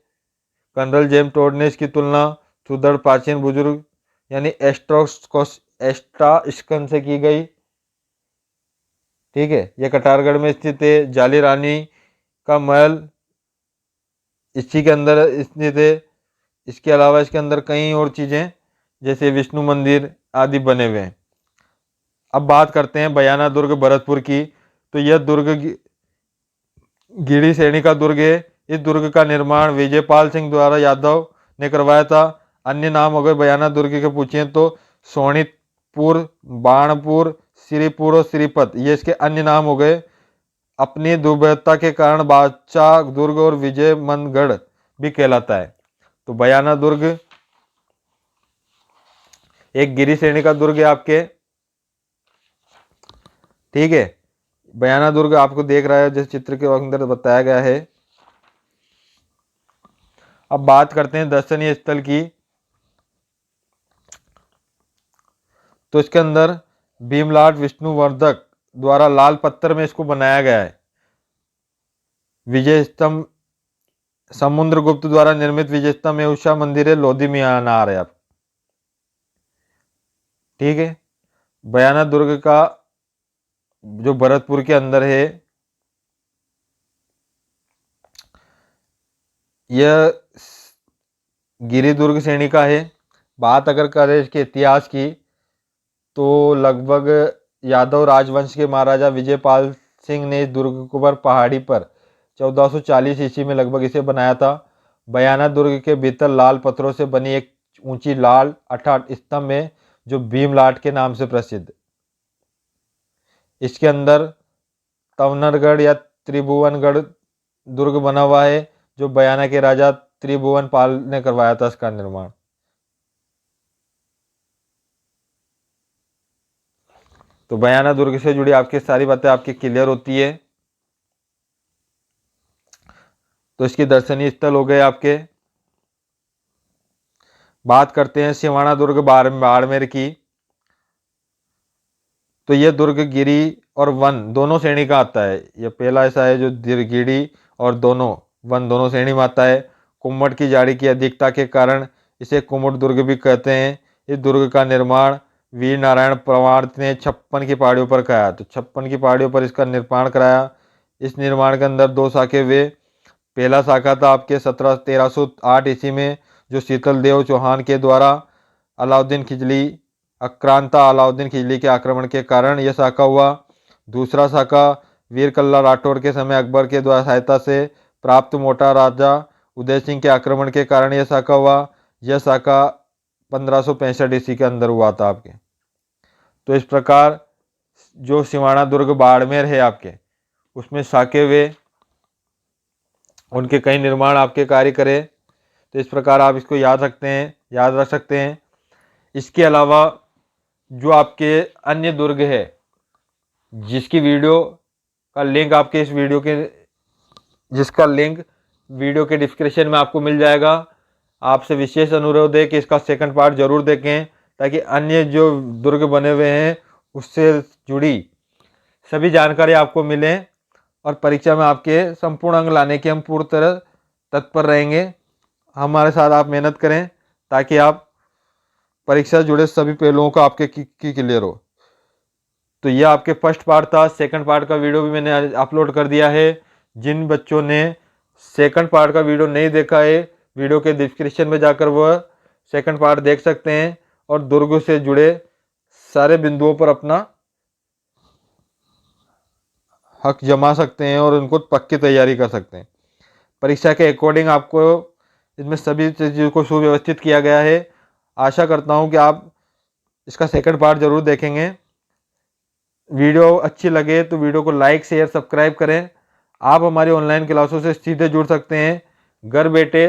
कर्नल जेम्स टोड ने इसकी तुलना सुदृढ़ प्राचीन बुजुर्ग यानी एस्ट्रास्कन से की गई। ठीक है, यह कटारगढ़ में स्थित है। जाली रानी का महल इसी के अंदर स्थित है। इसके अलावा इसके अंदर कई और चीज़ें जैसे विष्णु मंदिर आदि बने हुए हैं। अब बात करते हैं बयाना दुर्ग भरतपुर की। तो यह दुर्ग गिरी श्रेणी का दुर्ग है। इस दुर्ग का निर्माण विजयपाल सिंह द्वारा यादव ने करवाया था। अन्य नाम अगर बयाना दुर्ग के पूछें तो सोनितपुर, बाणपुर, श्रीपुर और श्रीपत, ये इसके अन्य नाम हो गए। अपनी दुर्बलता के कारण बादशाह दुर्ग और विजयमनगढ़ भी कहलाता है। तो बयाना दुर्ग एक गिरी श्रेणी का दुर्ग है आपके। ठीक है, बयाना दुर्ग आपको देख रहा है जिस चित्र के अंदर बताया गया है। अब बात करते हैं दर्शनीय स्थल की। तो इसके अंदर भीमलाट विष्णुवर्धक द्वारा लाल पत्थर में इसको बनाया गया है। विजय स्तंभ समुद्रगुप्त द्वारा निर्मित विजय स्तंभ में उषा मंदिर है, लोधी मीनार है आप। ठीक है, बयाना दुर्ग का जो भरतपुर के अंदर है, यह गिरी दुर्ग श्रेणी का है। बात अगर करें इसके इतिहास की तो लगभग यादव राजवंश के महाराजा विजयपाल सिंह ने इस दुर्ग को पर पहाड़ी पर 1440 ईस्वी में लगभग इसे बनाया था। बयाना दुर्ग के भीतर लाल पत्थरों से बनी एक ऊंची लाल 8 स्तंभ है जो भीमलाट के नाम से प्रसिद्ध। इसके अंदर तवनरगढ़ या त्रिभुवनगढ़ दुर्ग बना हुआ है जो बयाना के राजा त्रिभुवन पाल ने करवाया था इसका निर्माण। तो बयाना दुर्ग से जुड़ी आपकी सारी बातें आपकी क्लियर होती है। तो इसकी दर्शनीय स्थल हो गए आपके। बात करते हैं सिवाना दुर्ग बाड़मेर की। तो यह दुर्ग गिरी और वन दोनों श्रेणी का आता है। यह पहला ऐसा है जो गिरी और दोनों वन दोनों श्रेणी में आता है। कुम्मट की झाड़ी की अधिकता के कारण इसे कुम्मट दुर्ग भी कहते हैं। इस दुर्ग का निर्माण वीर नारायण परमार ने 56 की पहाड़ियों पर कराया। तो 56 की पहाड़ियों पर इसका निर्माण कराया। इस निर्माण के अंदर 2 शाखे हुए। पहला शाखा था आपके 1308 ईस्वी में जो शीतल देव चौहान के द्वारा अलाउद्दीन खिजली आक्रांता अलाउद्दीन खिजली के आक्रमण के कारण यह शाखा हुआ। दूसरा शाखा वीर कल्ला राठौर के समय अकबर के द्वारा सहायता से प्राप्त मोटा राजा उदय सिंह के आक्रमण के कारण यह शाखा हुआ। यह शाखा 1565 ईस्वी के अंदर हुआ था आपके। तो इस प्रकार जो सिवाना दुर्ग बाड़मेर है आपके उसमें शाखे वे उनके कई निर्माण आपके कार्य करे। तो इस प्रकार आप इसको याद रख सकते हैं। इसके अलावा जो आपके अन्य दुर्ग है जिसकी वीडियो का लिंक आपके इस वीडियो के जिसका लिंक वीडियो के डिस्क्रिप्शन में आपको मिल जाएगा। आपसे विशेष अनुरोध है कि इसका सेकंड पार्ट जरूर देखें ताकि अन्य जो दुर्ग बने हुए हैं उससे जुड़ी सभी जानकारी आपको मिले और परीक्षा में आपके संपूर्ण अंक लाने के हम पूरी तरह तत्पर रहेंगे। हमारे साथ आप मेहनत करें ताकि आप परीक्षा से जुड़े सभी पहलुओं का आपके की क्लियर हो। तो यह आपके फर्स्ट पार्ट था। सेकंड पार्ट का वीडियो भी मैंने अपलोड कर दिया है। जिन बच्चों ने सेकंड पार्ट का वीडियो नहीं देखा है वीडियो के डिस्क्रिप्शन में जाकर वह सेकंड पार्ट देख सकते हैं और दुर्ग से जुड़े सारे बिंदुओं पर अपना हक जमा सकते हैं और उनको पक्की तैयारी कर सकते हैं। परीक्षा के अकॉर्डिंग आपको इसमें सभी चीज़ों को सुव्यवस्थित किया गया है। आशा करता हूं कि आप इसका सेकंड पार्ट जरूर देखेंगे। वीडियो अच्छी लगे तो वीडियो को लाइक शेयर सब्सक्राइब करें। आप हमारी ऑनलाइन क्लासों से सीधे जुड़ सकते हैं। घर बैठे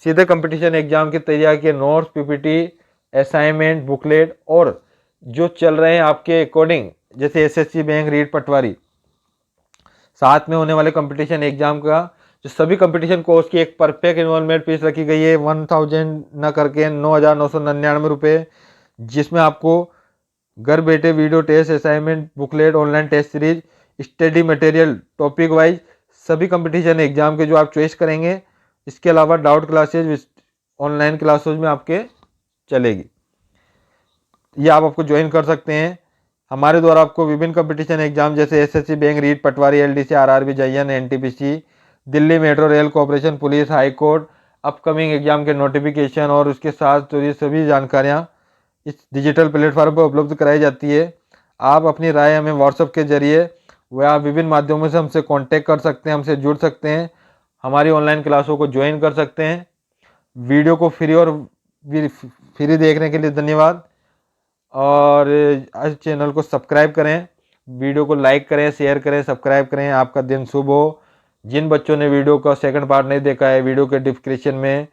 सीधे कंपटीशन एग्जाम की तैयारी के नोट्स, पीपीटी, असाइनमेंट, बुकलेट और जो चल रहे हैं आपके अकॉर्डिंग जैसे एसएससी बैंक, रीट, पटवारी, साथ में होने वाले कंपटीशन एग्जाम का जो सभी कंपटीशन कोर्स की एक परफेक्ट इन्वॉल्वमेंट फीस रखी गई है 1000 न करके 9,999 रुपये, जिसमें आपको घर बैठे video test, assignment, booklet, online test series, study material topic wise सभी कंपटीशन एग्जाम के जो आप चॉइस करेंगे, इसके अलावा डाउट क्लासेज ऑनलाइन क्लासेज में आपके चलेगी। ये आप आपको ज्वाइन कर सकते हैं। हमारे द्वारा आपको विभिन्न कंपटीशन एग्जाम जैसे SSC, bank, REET, patwari, LDC, RRB, JEN, NTPC, Delhi metro rail corporation, police, high court, upcoming exam के नोटिफिकेशन और उसके साथ तो ये सभी जानकारियाँ इस डिजिटल प्लेटफॉर्म पर उपलब्ध कराई जाती है। आप अपनी राय हमें व्हाट्सएप के जरिए व आप विभिन्न माध्यमों से हमसे कांटेक्ट कर सकते हैं, हमसे जुड़ सकते हैं, हमारी ऑनलाइन क्लासों को ज्वाइन कर सकते हैं। वीडियो को फ्री देखने के लिए धन्यवाद, और इस चैनल को सब्सक्राइब करें, वीडियो को लाइक करें, शेयर करें, सब्सक्राइब करें। आपका दिन शुभ हो। जिन बच्चों ने वीडियो का सेकंड पार्ट नहीं देखा है, वीडियो के डिस्क्रिप्शन में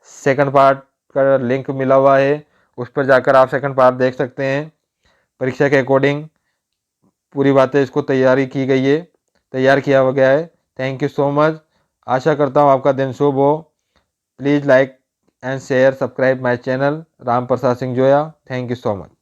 सेकंड पार्ट का लिंक मिला हुआ है, उस पर जाकर आप सेकंड पार्ट देख सकते हैं। परीक्षा के अकॉर्डिंग पूरी बातें इसको तैयार किया गया है। Thank you so much. आशा करता हूँ आपका दिन शुभ हो। Please like and share, subscribe my channel Ram Prasad Singh Joya. Thank you so much.